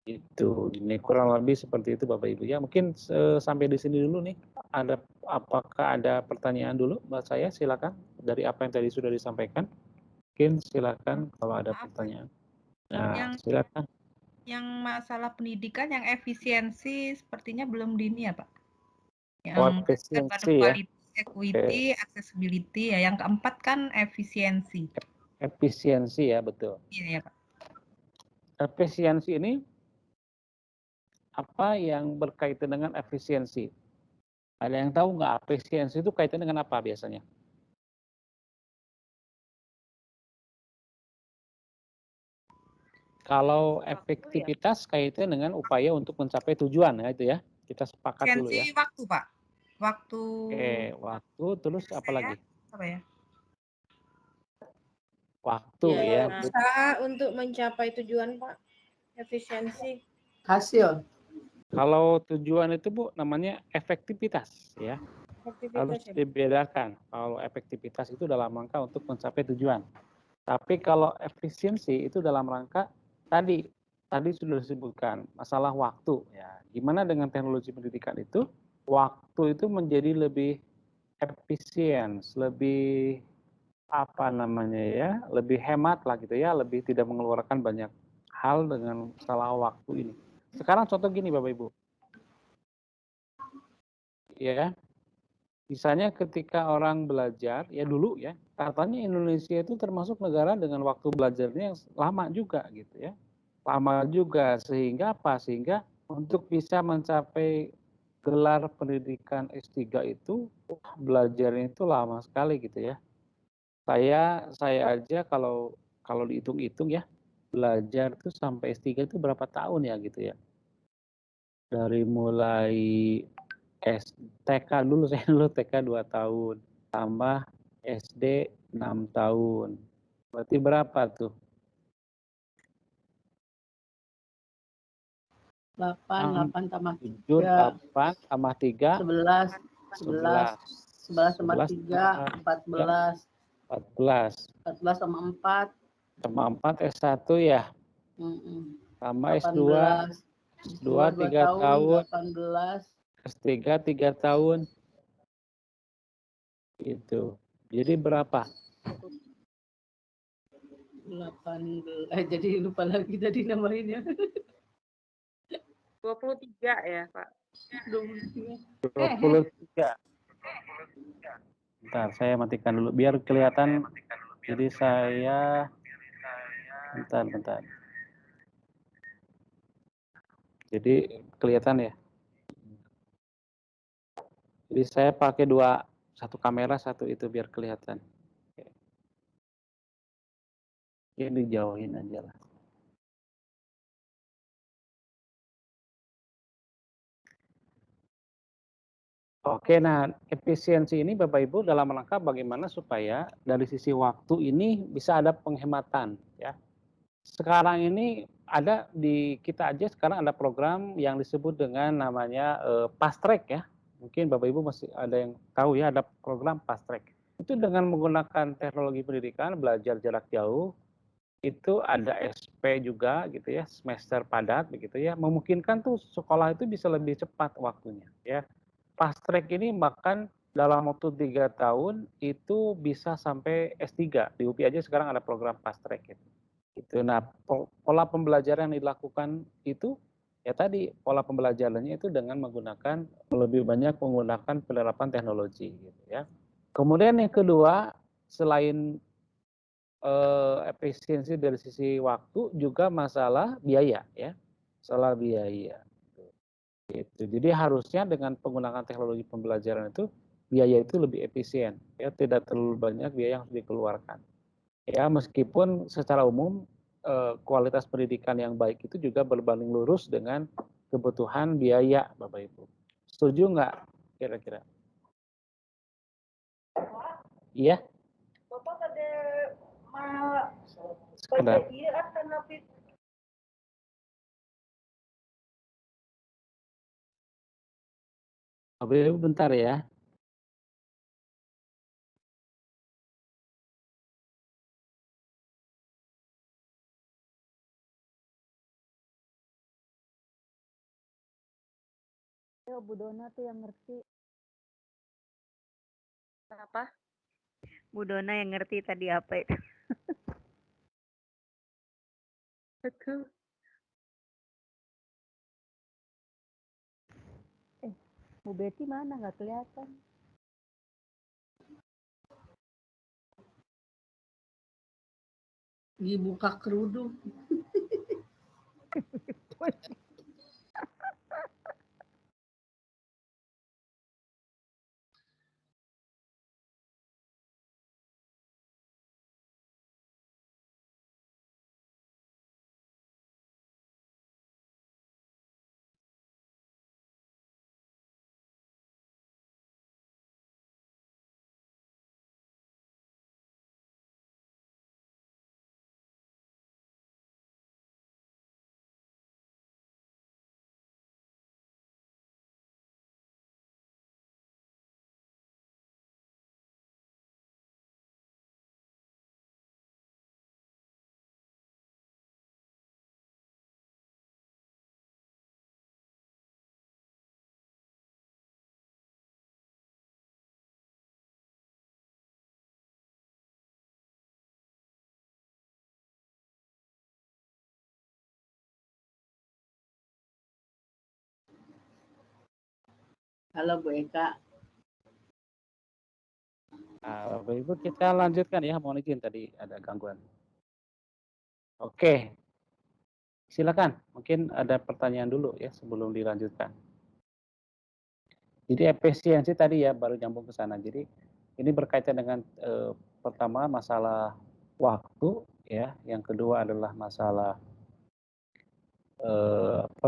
Itu ini kurang lebih seperti itu Bapak Ibu ya. Mungkin sampai di sini dulu nih. Apakah ada pertanyaan dulu Mbak saya? Silakan dari apa yang tadi sudah disampaikan. Mungkin silakan kalau ada pertanyaan. Nah, silakan. Yang masalah pendidikan yang efisiensi sepertinya belum dini ya Pak. Yang efisiensi ya. Equity, accessibility ya. Yang keempat kan efisiensi. Efisiensi ya, betul. Iya ya Pak. Efisiensi ini apa yang berkaitan dengan efisiensi? Ada yang tahu nggak efisiensi itu kaitan dengan apa biasanya? Kalau efektivitas kaitan dengan upaya untuk mencapai tujuan ya itu ya. Kita sepakat dulu ya. Efisiensi waktu Pak. Waktu. Oke, waktu terus apa lagi? Apa ya? Waktu ya. Usaha untuk mencapai tujuan Pak. Efisiensi. Hasil. Kalau tujuan itu Bu namanya efektivitas ya. Harus Efektivitas ya. dibedakan. Kalau efektivitas itu dalam rangka untuk mencapai tujuan. Tapi kalau efisiensi itu dalam rangka tadi sudah disebutkan masalah waktu ya. Gimana dengan teknologi pendidikan itu waktu itu menjadi lebih efisien, lebih apa namanya ya, lebih hemat lah gitu ya, lebih tidak mengeluarkan banyak hal dengan masalah waktu ini. Sekarang contoh gini Bapak Ibu. Ya. Misalnya ketika orang belajar, ya dulu ya, katanya Indonesia itu termasuk negara dengan waktu belajarnya yang lama juga gitu ya. Lama juga, sehingga apa? Sehingga untuk bisa mencapai gelar pendidikan S3 itu, belajarnya itu lama sekali gitu ya. Saya aja kalau dihitung-hitung ya, belajar itu sampai S3 itu berapa tahun ya gitu ya. Dari mulai TK dulu, saya dulu TK 2 tahun, tambah SD 6 tahun. Berarti berapa tuh? 8 tambah 7, 8 tambah 3. 11 tambah 3, 14. 14 sama 4. Tambah 4 S1 ya. Tambah S2. S2 3 tahun. 18. S3 3 tahun. Itu. Jadi berapa? 18. Jadi lupa lagi tadi namanya. 23 ya, Pak. 23. Bentar, saya matikan dulu biar kelihatan. Jadi saya bentar. Jadi kelihatan ya. Jadi saya pakai satu kamera, satu itu biar kelihatan. Ini dijauhin aja lah. Oke, nah efisiensi ini Bapak Ibu dalam rangka bagaimana supaya dari sisi waktu ini bisa ada penghematan ya. Sekarang ini ada di kita aja sekarang ada program yang disebut dengan namanya Fast Track ya. Mungkin Bapak Ibu masih ada yang tahu ya ada program Fast Track. Itu dengan menggunakan teknologi pendidikan belajar jarak jauh itu ada SP juga gitu ya, semester padat begitu ya. Memungkinkan tuh sekolah itu bisa lebih cepat waktunya ya. Fast track ini bahkan dalam waktu 3 tahun itu bisa sampai S3. Di UPI aja sekarang ada program fast track gitu. Nah, pola pembelajaran yang dilakukan itu ya tadi pola pembelajarannya itu dengan menggunakan lebih banyak menggunakan penerapan teknologi gitu ya. Kemudian yang kedua, selain efisiensi dari sisi waktu juga masalah biaya ya. Masalah biaya. Gitu. Jadi harusnya dengan penggunaan teknologi pembelajaran itu biaya itu lebih efisien, ya tidak terlalu banyak biaya yang harus dikeluarkan. Ya meskipun secara umum kualitas pendidikan yang baik itu juga berbanding lurus dengan kebutuhan biaya, Bapak Ibu. Setuju nggak kira-kira? Iya? Bapak ada Sekedar. iya karena Bapak Ibu bentar ya. Bu Dona tuh yang ngerti. apa? Bu Dona yang ngerti tadi apa itu. Betul. Bu Betty mana? Nggak kelihatan. Dibuka kerudung. Halo Bu Eka. Nah, Bapak Ibu kita lanjutkan ya, mohon izin tadi ada gangguan. Oke, silakan. Mungkin ada pertanyaan dulu ya sebelum dilanjutkan. Jadi efisiensi tadi ya baru nyambung ke sana. Jadi ini berkaitan dengan pertama masalah waktu ya, yang kedua adalah masalah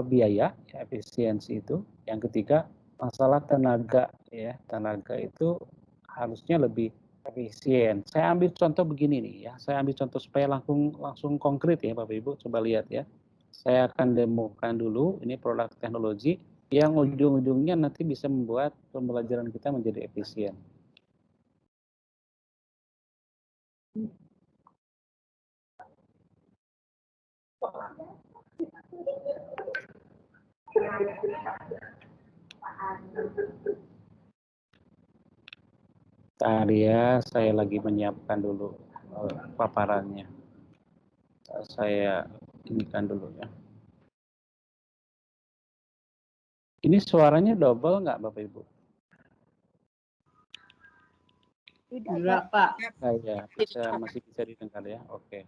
biaya, ya, efisiensi itu. Yang ketiga masalah tenaga ya, tenaga itu harusnya lebih efisien. Saya ambil contoh begini nih ya, saya ambil contoh supaya langsung konkret ya Bapak Ibu, coba lihat ya. Saya akan demokan dulu ini produk teknologi yang ujung-ujungnya nanti bisa membuat pembelajaran kita menjadi efisien. Bentar ya, saya lagi menyiapkan dulu paparannya. Saya inikan dulu ya. Ini suaranya double nggak Bapak Ibu? Enggak Pak. Ya, masih bisa didengar ya, oke.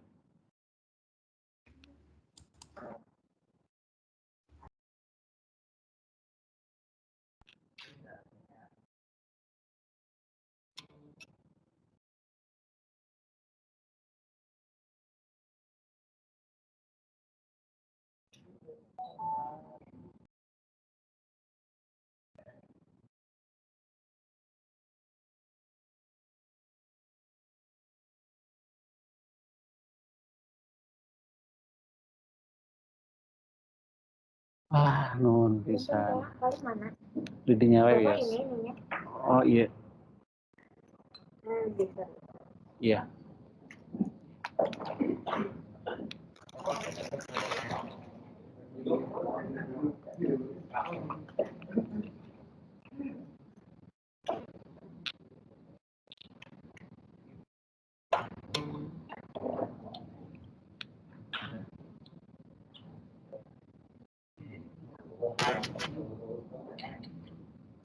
Nun bisa. Di dinyawa ya. Oh iya. Iya.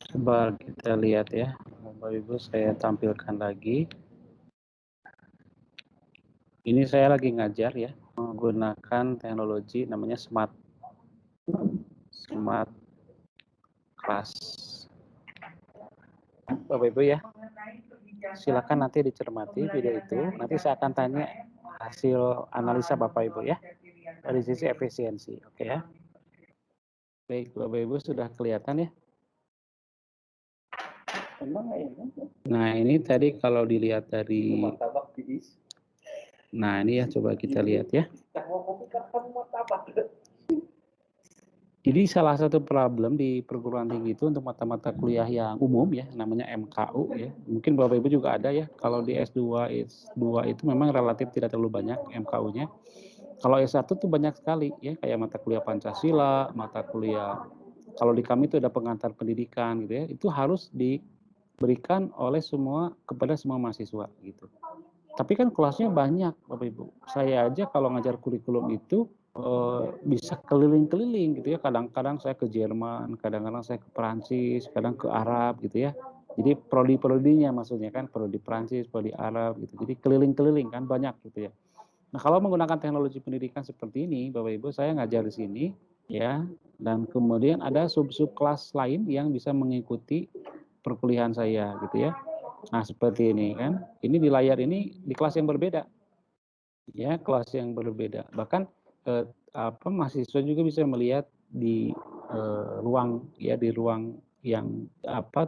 Coba kita lihat ya, Bapak Ibu, saya tampilkan lagi. Ini saya lagi ngajar ya, menggunakan teknologi namanya Smart Class. Bapak Ibu ya, silakan nanti dicermati video itu. Nanti saya akan tanya hasil analisa Bapak Ibu ya, dari sisi efisiensi, oke ya. Baik, Bapak Ibu sudah kelihatan ya. Nah ini tadi kalau dilihat dari, nah ini ya coba kita lihat ya. Jadi salah satu problem di perguruan tinggi itu untuk mata-mata kuliah yang umum ya, namanya MKU ya. Mungkin Bapak Ibu juga ada ya, kalau di S2 itu memang relatif tidak terlalu banyak MKU-nya. Kalau S1 tuh banyak sekali ya, kayak mata kuliah Pancasila, mata kuliah, kalau di kami itu ada pengantar pendidikan gitu ya, itu harus diberikan oleh kepada semua mahasiswa gitu. Tapi kan kelasnya banyak Bapak Ibu. Saya aja kalau ngajar kurikulum itu bisa keliling-keliling gitu ya. Kadang-kadang saya ke Jerman, kadang-kadang saya ke Perancis, kadang ke Arab gitu ya. Jadi prodi-prodinya maksudnya kan, prodi Perancis, prodi Arab gitu. Jadi keliling-keliling kan banyak gitu ya. Nah, kalau menggunakan teknologi pendidikan seperti ini, Bapak Ibu, saya ngajar di sini ya, dan kemudian ada sub-sub kelas lain yang bisa mengikuti perkuliahan saya gitu ya. Nah, seperti ini kan. Ini di layar ini di kelas yang berbeda. Ya, kelas yang berbeda. Bahkan mahasiswa juga bisa melihat di ruang yang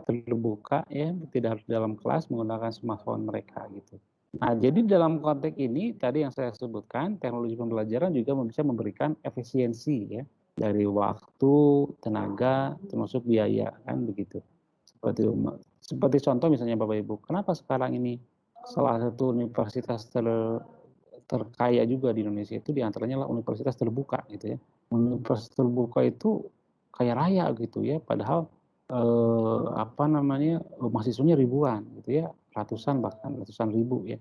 terbuka ya, tidak harus dalam kelas menggunakan smartphone mereka gitu. Nah, jadi dalam konteks ini tadi yang saya sebutkan, teknologi pembelajaran juga bisa memberikan efisiensi ya, dari waktu, tenaga, termasuk biaya kan begitu. Seperti contoh misalnya Bapak Ibu, kenapa sekarang ini salah satu universitas terkaya juga di Indonesia itu diantaranya adalah universitas terbuka gitu ya. Universitas terbuka itu kaya raya gitu ya, padahal mahasiswanya ribuan gitu ya, ratusan ratusan ribu ya.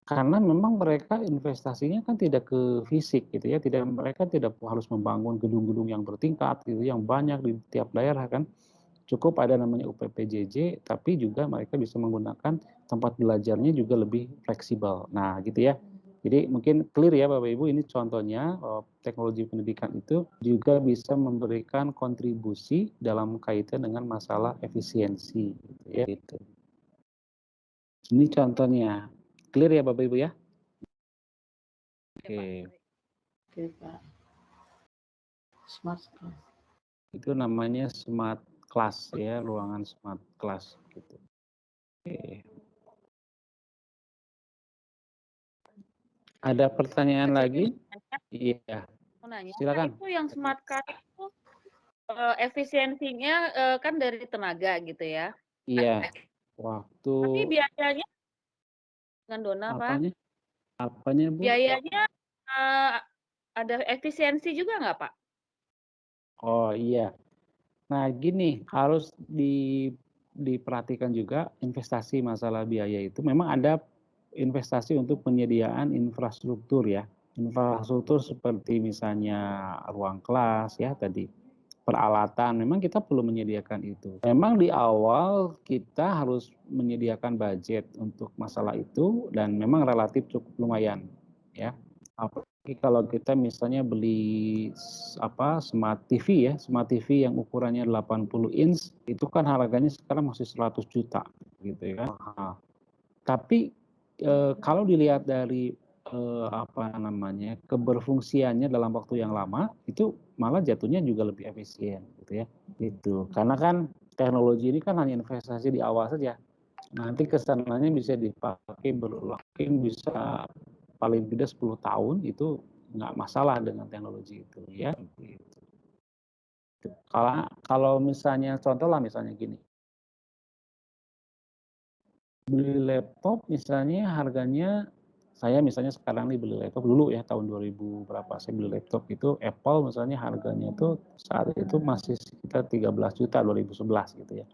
Karena memang mereka investasinya kan tidak ke fisik gitu ya, mereka tidak harus membangun gedung-gedung yang bertingkat gitu, yang banyak di tiap daerah kan. Cukup ada namanya UPPJJ, tapi juga mereka bisa menggunakan tempat belajarnya juga lebih fleksibel. Nah, gitu ya. Jadi mungkin clear ya Bapak Ibu, ini contohnya teknologi pendidikan itu juga bisa memberikan kontribusi dalam kaitan dengan masalah efisiensi. Gitu ya. Gitu. Ini contohnya. Clear ya Bapak Ibu ya? Oke. Oke, Pak. Smart class. Itu namanya smart class ya, ruangan smart class gitu. Oke. Ada pertanyaan lagi? Iya. Mau nanya, Silakan. itu yang smart card itu efisiensinya kan dari tenaga gitu ya. Iya. Waktu. Tapi biayanya dengan Dona apanya? Pak? Apanya Bu? Biayanya ada efisiensi juga nggak Pak? Oh iya. Nah gini, harus diperhatikan juga investasi masalah biaya itu. Memang ada investasi untuk penyediaan infrastruktur ya. Infrastruktur seperti misalnya ruang kelas ya tadi, peralatan, memang kita perlu menyediakan itu. Memang di awal kita harus menyediakan budget untuk masalah itu dan memang relatif cukup lumayan ya. Apalagi kalau kita misalnya beli smart TV ya, smart TV yang ukurannya 80 inch itu kan harganya sekarang masih 100 juta gitu ya. Tapi kalau dilihat dari keberfungsiannya dalam waktu yang lama itu malah jatuhnya juga lebih efisien gitu ya. Gitu. Karena kan teknologi ini kan hanya investasi di awal saja. Nanti kesananya bisa dipakai berulang, bisa paling tidak 10 tahun itu nggak masalah dengan teknologi itu ya. Gitu. Kalau misalnya contoh lah misalnya gini, beli laptop misalnya harganya, saya misalnya sekarang nih beli laptop dulu ya tahun 2000 berapa saya beli laptop itu Apple misalnya harganya itu saat itu masih sekitar 13 juta 2011 gitu ya.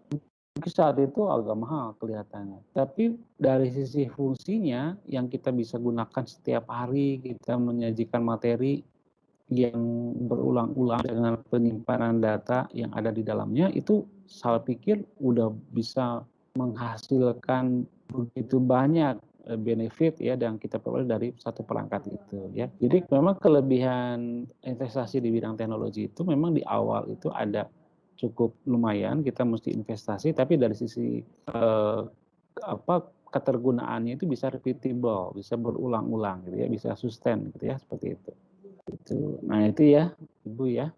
Mungkin saat itu agak mahal kelihatannya. Tapi dari sisi fungsinya yang kita bisa gunakan setiap hari, kita menyajikan materi yang berulang-ulang dengan penyimpanan data yang ada di dalamnya itu saya pikir udah bisa menghasilkan begitu banyak benefit ya yang kita peroleh dari satu perangkat itu ya. Jadi memang kelebihan investasi di bidang teknologi itu memang di awal itu ada cukup lumayan kita mesti investasi, tapi dari sisi ketergunaannya itu bisa repeatable, bisa berulang-ulang gitu ya, bisa sustain gitu ya, seperti itu. Nah itu ya, Ibu ya.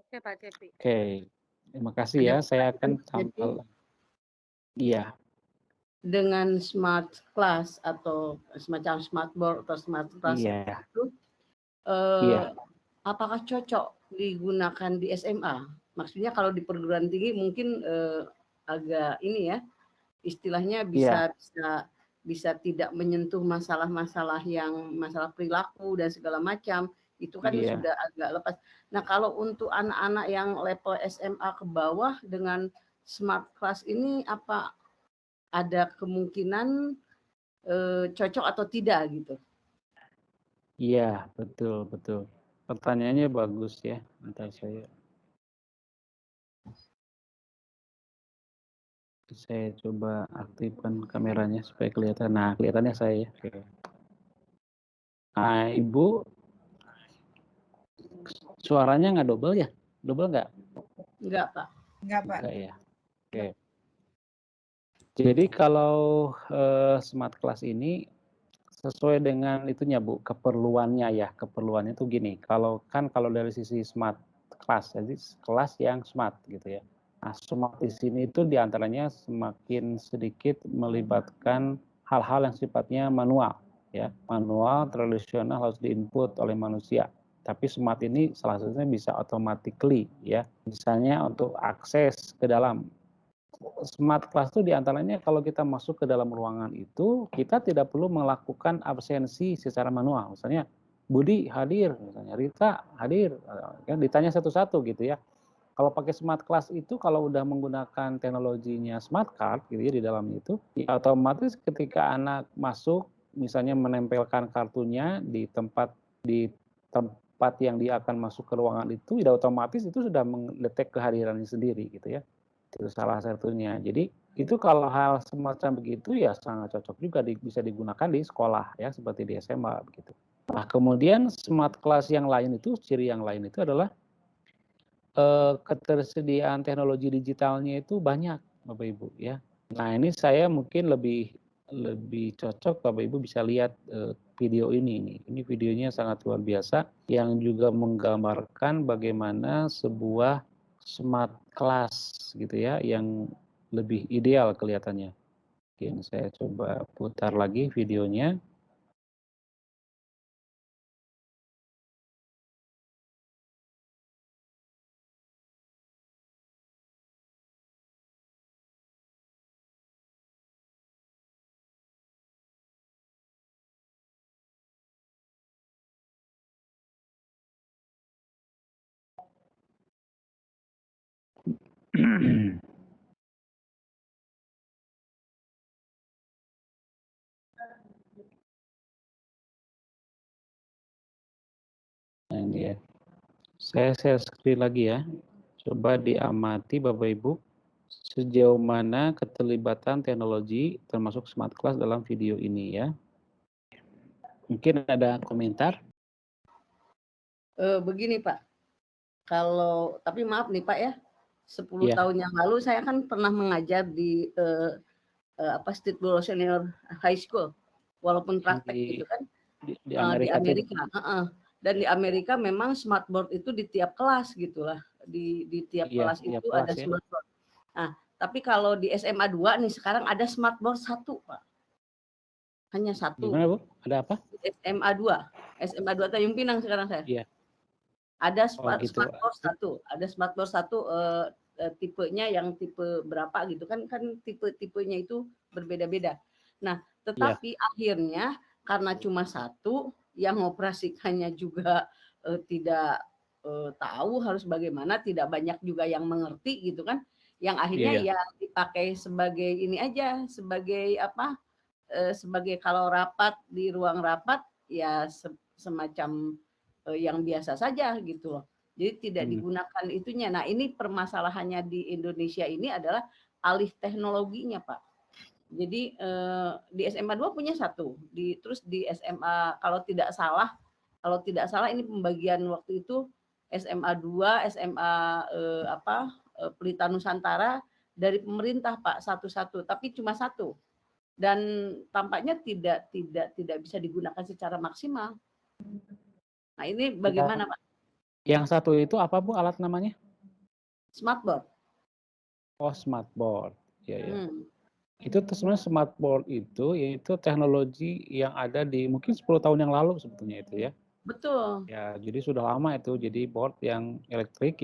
Oke Pak Cepi. Oke, terima kasih Ada ya. Saya pertanyaan, akan Pak Cepi? tambah. Iya, Dengan smart class atau semacam smart board atau smart class iya, itu, iya, apakah cocok digunakan di SMA? Maksudnya kalau di perguruan tinggi mungkin agak ini ya, istilahnya iya, bisa tidak menyentuh masalah-masalah yang masalah perilaku dan segala macam, itu kan iya. sudah agak lepas. Nah, kalau untuk anak-anak yang level SMA ke bawah dengan smart class ini apa ada kemungkinan cocok atau tidak gitu? Iya, betul, betul. Pertanyaannya bagus ya. Bentar saya coba aktifkan kameranya supaya kelihatan. Nah, kelihatannya saya ya. Oke. Nah, Ibu, suaranya nggak double ya? Double nggak? Enggak, Pak. Enggak, Pak. Enggak ya. Oke. Jadi kalau smart class ini sesuai dengan itunya Bu, keperluannya ya. Keperluannya itu gini, kalau dari sisi smart class, jadi kelas yang smart gitu ya. Nah, smart di sini itu diantaranya semakin sedikit melibatkan hal-hal yang sifatnya manual ya. Manual tradisional harus diinput oleh manusia. Tapi smart ini salah satunya bisa automatically ya. Misalnya untuk akses ke dalam smart class itu diantaranya kalau kita masuk ke dalam ruangan itu, kita tidak perlu melakukan absensi secara manual. Misalnya, Budi hadir, misalnya Rita hadir, kan ditanya satu-satu gitu ya. Kalau pakai smart class itu, kalau udah menggunakan teknologinya smart card gitu ya di dalam itu, ya otomatis ketika anak masuk, misalnya menempelkan kartunya di tempat yang dia akan masuk ke ruangan itu, ya otomatis itu sudah mendetek kehadirannya sendiri gitu ya. Itu salah satunya. Jadi itu kalau hal semacam begitu ya sangat cocok juga bisa digunakan di sekolah ya seperti di SMA begitu. Nah, kemudian smart class yang lain itu, ciri yang lain itu adalah ketersediaan teknologi digitalnya itu banyak Bapak Ibu ya. Nah, ini saya mungkin lebih cocok Bapak Ibu bisa lihat video ini. Ini videonya sangat luar biasa yang juga menggambarkan bagaimana sebuah smart class gitu ya yang lebih ideal kelihatannya. Oke, ini saya coba putar lagi videonya. Nah, ini ya. Saya share screen lagi ya. Coba diamati Bapak Ibu sejauh mana keterlibatan teknologi termasuk smart class dalam video ini ya. Mungkin ada komentar? Begini Pak, tapi maaf nih Pak ya, 10 Ya, tahun yang lalu saya kan pernah mengajar di State Bureau Senior High School, walaupun praktek gitu kan di di Amerika tuh. Amerika. Dan di Amerika memang smart board itu di tiap kelas gitulah, di tiap Iya, kelas tiap itu kelas ada ya. smart board. Nah, tapi kalau di SMA 2 nih sekarang ada smart board 1 Pak, hanya 1. Gimana Bu? Ada apa? SMA 2 Tanjung Pinang sekarang saya. Iya. Ada Oh gitu. smart board 1, tipenya yang tipe berapa gitu kan tipe-tipenya itu berbeda-beda. Nah, tetapi akhirnya karena cuma 1 yang mengoperasikannya juga tidak tahu harus bagaimana, tidak banyak juga yang mengerti gitu kan. Yang akhirnya ya dipakai sebagai ini aja, sebagai apa? Sebagai kalau rapat di ruang rapat ya semacam yang biasa saja gitu loh. Jadi tidak digunakan itunya. Nah, ini permasalahannya di Indonesia ini adalah alih teknologinya, Pak. Jadi di SMA 2 punya 1, terus di SMA kalau tidak salah ini pembagian waktu itu SMA 2, SMA Pelita Nusantara dari pemerintah Pak satu-satu, tapi cuma satu dan tampaknya tidak bisa digunakan secara maksimal. Nah ini bagaimana Pak? Yang satu itu apa Bu alat namanya? Smartboard. Oh, smartboard. Ya. Hmm. Itu sebenarnya smartboard itu yaitu teknologi yang ada di mungkin 10 tahun yang lalu sebetulnya itu ya. Betul. Ya, jadi sudah lama itu. Jadi board yang elektrik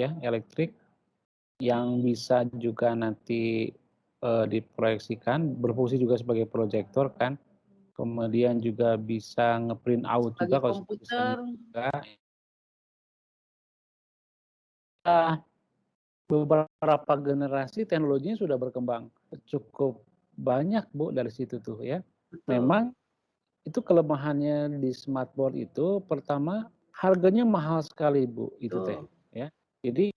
yang bisa juga nanti diproyeksikan, berfungsi juga sebagai proyektor kan. Kemudian juga bisa ngeprint out sebagai juga kalau komputer. juga. Beberapa generasi teknologinya sudah berkembang cukup banyak Bu dari situ tuh ya. Betul. Memang itu kelemahannya di smartboard itu pertama harganya mahal sekali Bu itu teh ya. Jadi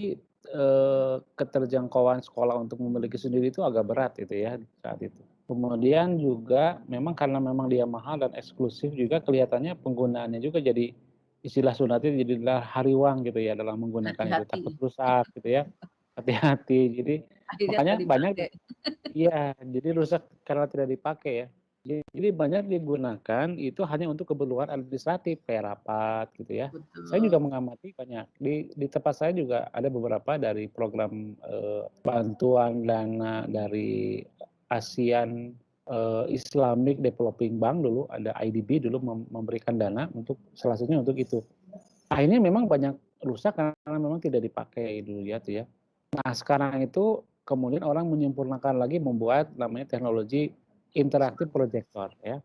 keterjangkauan sekolah untuk memiliki sendiri itu agak berat itu ya saat itu. Kemudian juga memang karena memang dia mahal dan eksklusif juga kelihatannya penggunaannya juga jadi istilah sunatnya jadilah hariwang gitu ya dalam menggunakan itu, takut rusak gitu ya. Hati-hati. Jadi makanya banyak iya, jadi rusak karena tidak dipakai ya. Jadi banyak digunakan itu hanya untuk keperluan administratif kayak rapat gitu ya. Betul. Saya juga mengamati banyak di tempat saya juga ada beberapa dari program bantuan dana dari ASEAN Islamic Developing Bank dulu, ada IDB dulu memberikan dana untuk salah satunya untuk itu. Akhirnya memang banyak rusak karena memang tidak dipakai dulu ya tuh ya. Nah sekarang itu kemudian orang menyempurnakan lagi membuat namanya teknologi interaktif proyektor ya.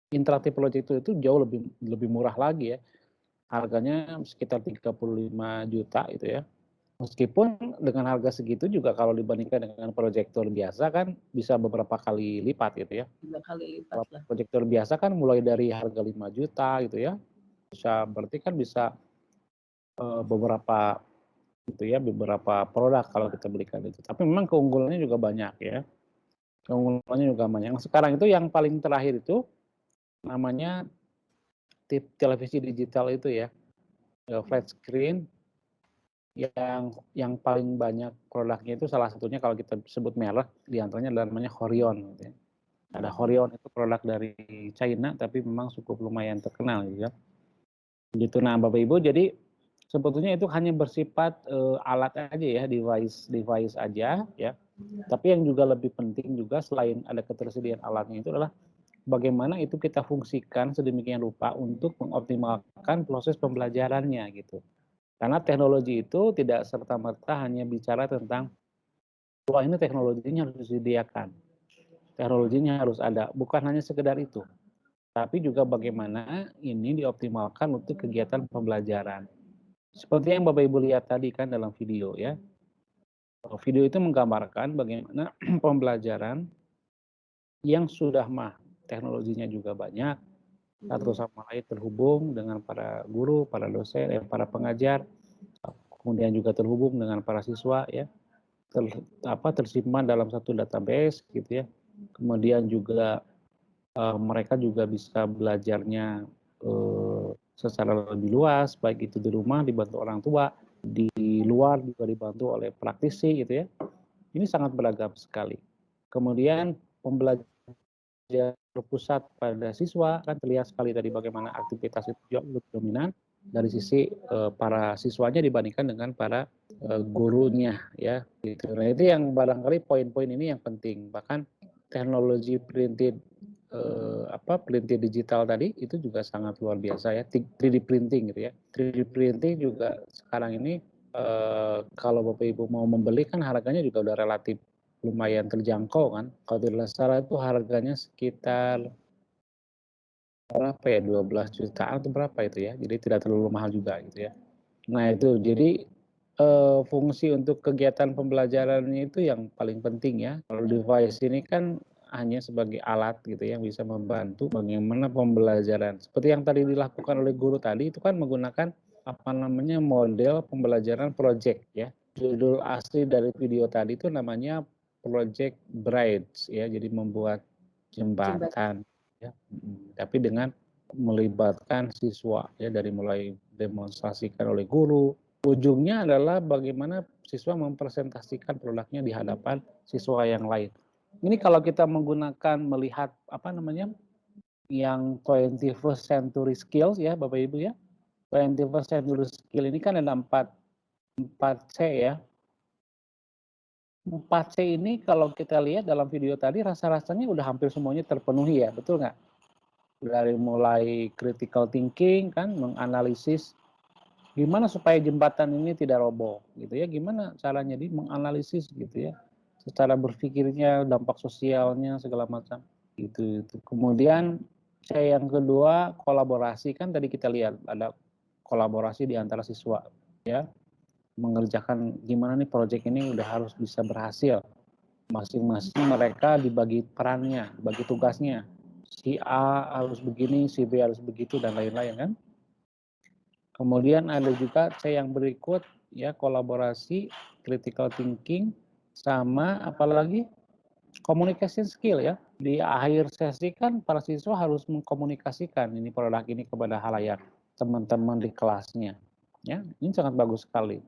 Interaktif proyektor itu jauh lebih murah lagi ya. Harganya sekitar 35 juta itu ya. Meskipun dengan harga segitu juga kalau dibandingkan dengan proyektor biasa kan bisa beberapa kali lipat gitu ya. 3 kali lipat lah. Proyektor biasa kan mulai dari harga 5 juta gitu ya. Berarti kan bisa beberapa gitu ya, beberapa produk kalau kita belikan itu. Tapi memang keunggulannya juga banyak ya. Keunggulannya juga banyak. Sekarang itu yang paling terakhir itu namanya televisi digital itu ya, flat screen yang paling banyak produknya itu salah satunya kalau kita sebut merek diantaranya adalah namanya Horion. Gitu ya. Ada Horion itu produk dari China tapi memang cukup lumayan terkenal gitu ya. Gitu. Nah Bapak Ibu jadi sebetulnya itu hanya bersifat alat aja ya, device aja ya. Tapi yang juga lebih penting juga selain ada ketersediaan alatnya itu adalah bagaimana itu kita fungsikan sedemikian rupa untuk mengoptimalkan proses pembelajarannya gitu. Karena teknologi itu tidak serta-merta hanya bicara tentang wah ini teknologinya harus disediakan. Teknologinya harus ada, bukan hanya sekedar itu. Tapi juga bagaimana ini dioptimalkan untuk kegiatan pembelajaran. Seperti yang Bapak Ibu lihat tadi kan dalam video ya. Video itu menggambarkan bagaimana pembelajaran yang sudah teknologinya juga banyak, satu sama lain terhubung dengan para guru, para dosen, para pengajar, kemudian juga terhubung dengan para siswa ya, tersimpan dalam satu database gitu ya. Kemudian juga mereka juga bisa belajarnya secara lebih luas, baik itu di rumah dibantu orang tua, di luar juga dibantu oleh praktisi gitu ya. Ini sangat beragam sekali. Kemudian pembelajaran berpusat pada siswa kan terlihat sekali tadi bagaimana aktivitas itu jauh lebih dominan dari sisi para siswanya dibandingkan dengan para gurunya ya. Gitu. Nah itu yang barangkali poin-poin ini yang penting. Bahkan teknologi printed printing digital tadi itu juga sangat luar biasa ya, 3D printing gitu ya. 3D printing juga sekarang ini kalau Bapak Ibu mau membeli kan harganya juga udah relatif lumayan terjangkau kan. Kalau tidak salah itu harganya sekitar berapa ya, 12 jutaan atau berapa itu ya. Jadi tidak terlalu mahal juga gitu ya. Nah itu jadi fungsi untuk kegiatan pembelajarannya itu yang paling penting ya. Kalau device ini kan hanya sebagai alat gitu yang bisa membantu bagaimana pembelajaran. Seperti yang tadi dilakukan oleh guru tadi itu kan menggunakan model pembelajaran project ya. Judul asli dari video tadi itu namanya Project Bridge ya. Jadi membuat jembatan ya. Tapi dengan melibatkan siswa ya dari mulai demonstrasikan oleh guru. Ujungnya adalah bagaimana siswa mempresentasikan produknya di hadapan siswa yang lain. Ini kalau kita menggunakan melihat apa namanya yang 21st century skills ya Bapak Ibu ya. 21st century skill ini kan ada 4C ya. 4C ini kalau kita lihat dalam video tadi rasa-rasanya udah hampir semuanya terpenuhi ya, betul nggak? Dari mulai critical thinking kan, menganalisis gimana supaya jembatan ini tidak roboh gitu ya, gimana caranya menganalisis gitu ya, secara berpikirnya, dampak sosialnya segala macam gitu. Kemudian C yang kedua kolaborasi, kan tadi kita lihat ada kolaborasi di antara siswa ya, mengerjakan gimana nih proyek ini udah harus bisa berhasil, masing-masing mereka dibagi perannya, bagi tugasnya, si A harus begini, si B harus begitu dan lain-lain kan. Kemudian ada juga C yang berikut ya, kolaborasi, critical thinking, sama apalagi communication skill ya. Di akhir sesi kan para siswa harus mengkomunikasikan ini produk ini kepada halayak teman-teman di kelasnya. Ya, ini sangat bagus sekali.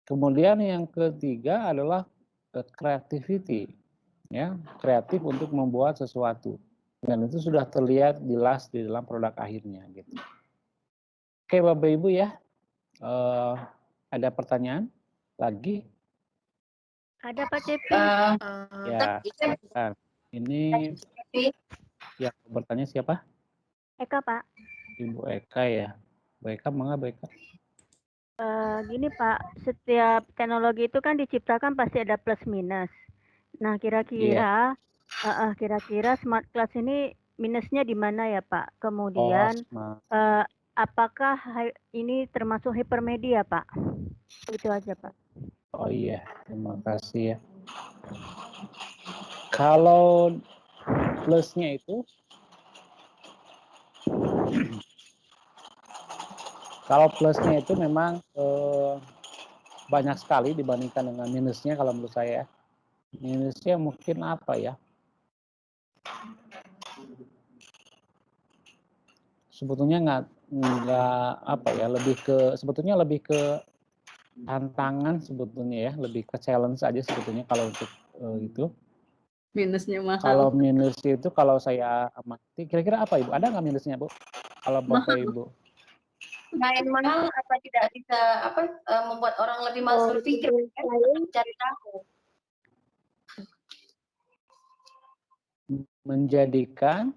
Kemudian yang ketiga adalah creativity, ya, kreatif untuk membuat sesuatu. Dan itu sudah terlihat jelas di dalam produk akhirnya gitu. Oke Bapak Ibu ya, ada pertanyaan lagi? Ada Pak Cepi. Ya, silakan. Ini yang bertanya siapa? Eka Pak. Ibu Eka ya. Bu Eka, mangga Bu Eka. Gini Pak, setiap teknologi itu kan diciptakan pasti ada plus minus. Nah kira-kira smart class ini minusnya di mana ya Pak? Kemudian apakah ini termasuk hypermedia Pak? Itu aja Pak. Oh iya, terima kasih ya. Kalau plusnya itu, memang banyak sekali dibandingkan dengan minusnya kalau menurut saya. Minusnya mungkin apa ya? Sebetulnya nggak apa ya, sebetulnya lebih ke tantangan sebetulnya ya, lebih ke challenge aja sebetulnya kalau untuk itu. Minusnya mahal. Kalau minus itu kalau saya amati, kira-kira apa Ibu? Ada nggak minusnya Bu? Kalau Bapak Ibu? Selain mahal, apa tidak bisa membuat orang lebih malas berpikir, mencari tahu? Menjadikan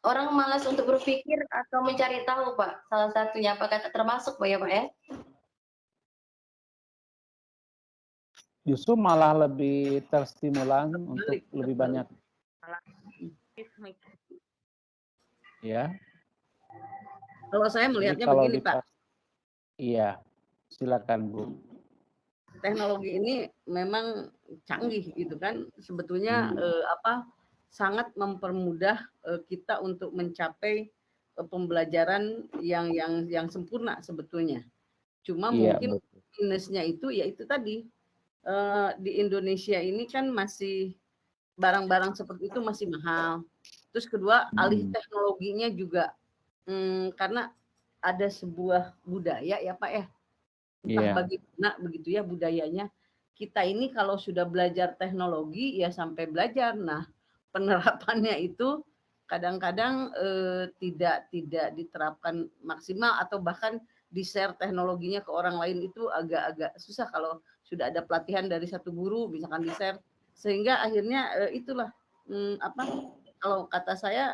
orang malas untuk berpikir atau mencari tahu Pak, salah satunya apakah termasuk Pak ya Pak ya? Justru malah lebih terstimulan untuk lebih banyak ya. Kalau saya melihatnya kalau begini Pak. Iya, silakan Bu. Teknologi ini memang canggih gitu kan, sebetulnya sangat mempermudah kita untuk mencapai pembelajaran yang sempurna sebetulnya. Cuma mungkin minusnya itu ya itu tadi, di Indonesia ini kan masih barang-barang seperti itu masih mahal. Terus kedua alih teknologinya juga karena ada sebuah budaya ya Pak ya, entah bagaimana begitu ya budayanya. Kita ini kalau sudah belajar teknologi ya sampai belajar. Nah penerapannya itu kadang-kadang tidak diterapkan maksimal atau bahkan di-share teknologinya ke orang lain itu agak-agak susah kalau sudah ada pelatihan dari satu guru misalkan di-share, sehingga akhirnya itulah kalau kata saya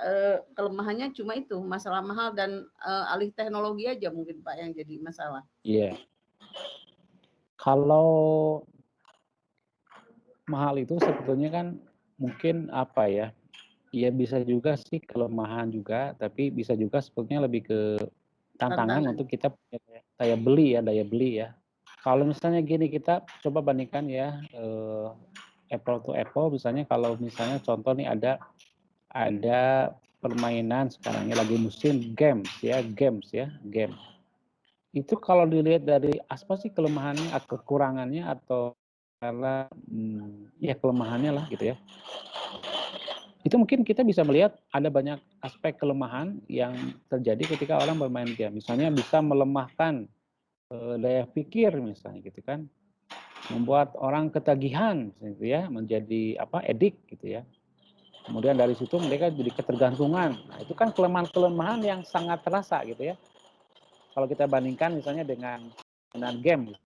kelemahannya cuma itu masalah mahal dan alih teknologi aja mungkin Pak yang jadi masalah. Iya. Kalau mahal itu sebetulnya kan mungkin apa ya? Ya bisa juga sih kelemahan juga, tapi bisa juga sebetulnya lebih ke tantangan untuk kita punya daya beli ya. Kalau misalnya gini, kita coba bandingkan ya apple to apple, misalnya kalau misalnya contoh nih ada permainan sekarang ini lagi musim games. Itu kalau dilihat dari apa sih kelemahannya atau kekurangannya atau karena ya kelemahannya lah gitu ya. Itu mungkin kita bisa melihat ada banyak aspek kelemahan yang terjadi ketika orang bermain game. Misalnya bisa melemahkan daya pikir misalnya gitu kan, membuat orang ketagihan gitu ya, menjadi edik gitu ya. Kemudian dari situ mereka jadi ketergantungan. Nah, itu kan kelemahan-kelemahan yang sangat terasa gitu ya. Kalau kita bandingkan misalnya dengan game.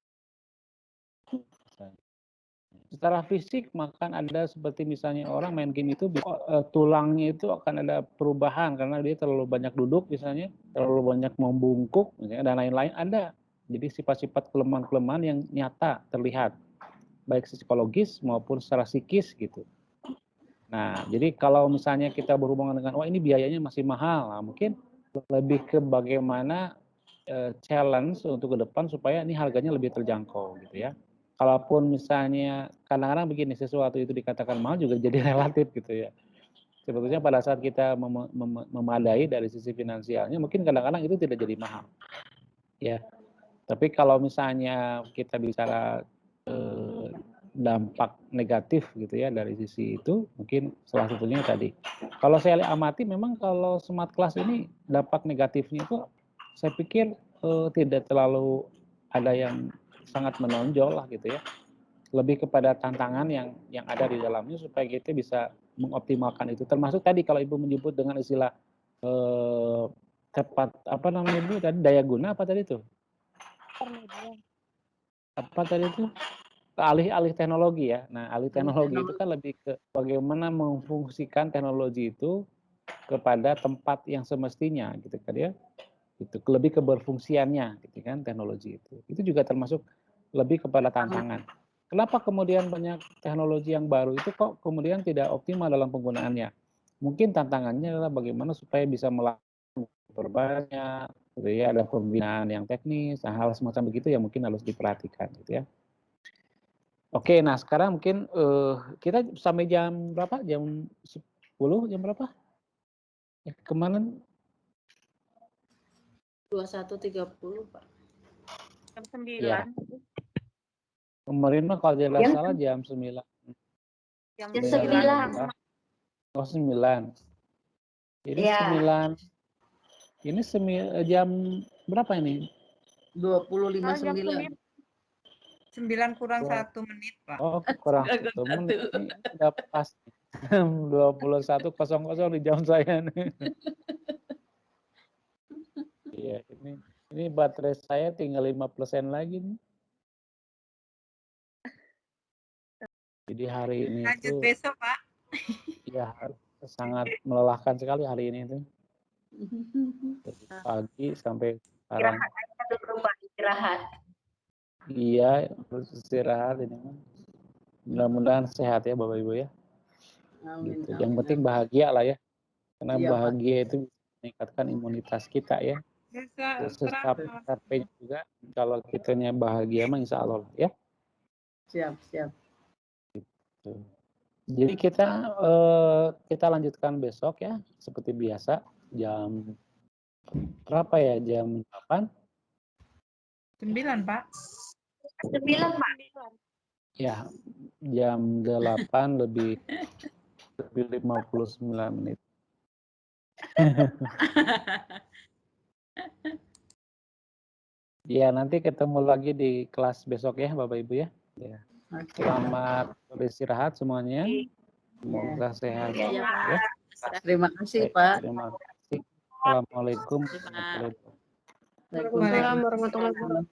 Secara fisik makan ada seperti misalnya orang main game itu tulangnya itu akan ada perubahan karena dia terlalu banyak duduk misalnya, terlalu banyak membungkuk misalnya, dan lain-lain ada. Jadi sifat-sifat kelemahan-kelemahan yang nyata terlihat baik psikologis maupun secara psikis gitu. Nah, jadi kalau misalnya kita berhubungan dengan ini biayanya masih mahal, nah, mungkin lebih ke bagaimana challenge untuk ke depan supaya ini harganya lebih terjangkau gitu ya. Kalaupun misalnya kadang-kadang begini, sesuatu itu dikatakan mahal juga jadi relatif gitu ya. Sebetulnya pada saat kita memadai dari sisi finansialnya, mungkin kadang-kadang itu tidak jadi mahal. Ya. Tapi kalau misalnya kita bicara dampak negatif gitu ya dari sisi itu, mungkin salah satunya tadi. Kalau saya amati memang kalau smart class ini dampak negatifnya itu saya pikir tidak terlalu ada yang sangat menonjol lah gitu ya. Lebih kepada tantangan yang ada di dalamnya supaya kita bisa mengoptimalkan itu. Termasuk tadi kalau Ibu menyebut dengan istilah tepat Ibu tadi daya guna apa tadi itu? Apa tadi itu? Alih-alih teknologi ya. Nah, alih teknologi itu kan lebih ke bagaimana memfungsikan teknologi itu kepada tempat yang semestinya gitu kan ya. Itu lebih ke berfungsiannya gitu kan teknologi itu. Itu juga termasuk lebih kepada tantangan. Kenapa kemudian banyak teknologi yang baru itu kok kemudian tidak optimal dalam penggunaannya? Mungkin tantangannya adalah bagaimana supaya bisa melakukan berbanyak, gitu ya, ada pembinaan yang teknis, hal semacam begitu yang mungkin harus diperhatikan gitu ya. Oke, nah sekarang mungkin kita sampai jam berapa? Jam 10, jam berapa? Kemarin 21.30 Pak. Jam 9. Ya. Kemarin mah kalau tidak salah jam 9. Jam 9. Oh 9. Ini Ya. 9. Ini jam berapa ini? 25.9. 9 kurang 1 menit, Pak. Oh, kurang 1 menit. Ini udah pas. 21.00 di jam saya nih. Iya, ini baterai saya tinggal 5% lagi nih. Jadi hari ini Lanjut itu besok, Pak. ya sangat melelahkan sekali hari ini tuh. Dari pagi sampai sekarang. Istirahat. Iya, harus istirahat ini. Mudah-mudahan sehat ya Bapak Ibu ya. Amin, Gitu. amin, Yang penting amin. bahagia lah ya. Karena Iya, Pak. bahagia itu meningkatkan imunitas kita ya. Capeknya juga kalau kitanya bahagia mah insya Allah ya. Siap. Gitu. Jadi kita lanjutkan besok ya seperti biasa jam berapa ya, jam 8? 9, Pak. 9, Pak. Ya, jam 8 lebih 59 menit. Ya, nanti ketemu lagi di kelas besok ya Bapak Ibu ya. Ya. Selamat beristirahat semuanya. Semoga sehat ya. Terima kasih, Pak. Terima kasih. Assalamualaikum warahmatullahi wabarakatuh. Waalaikumsalam warahmatullahi wabarakatuh.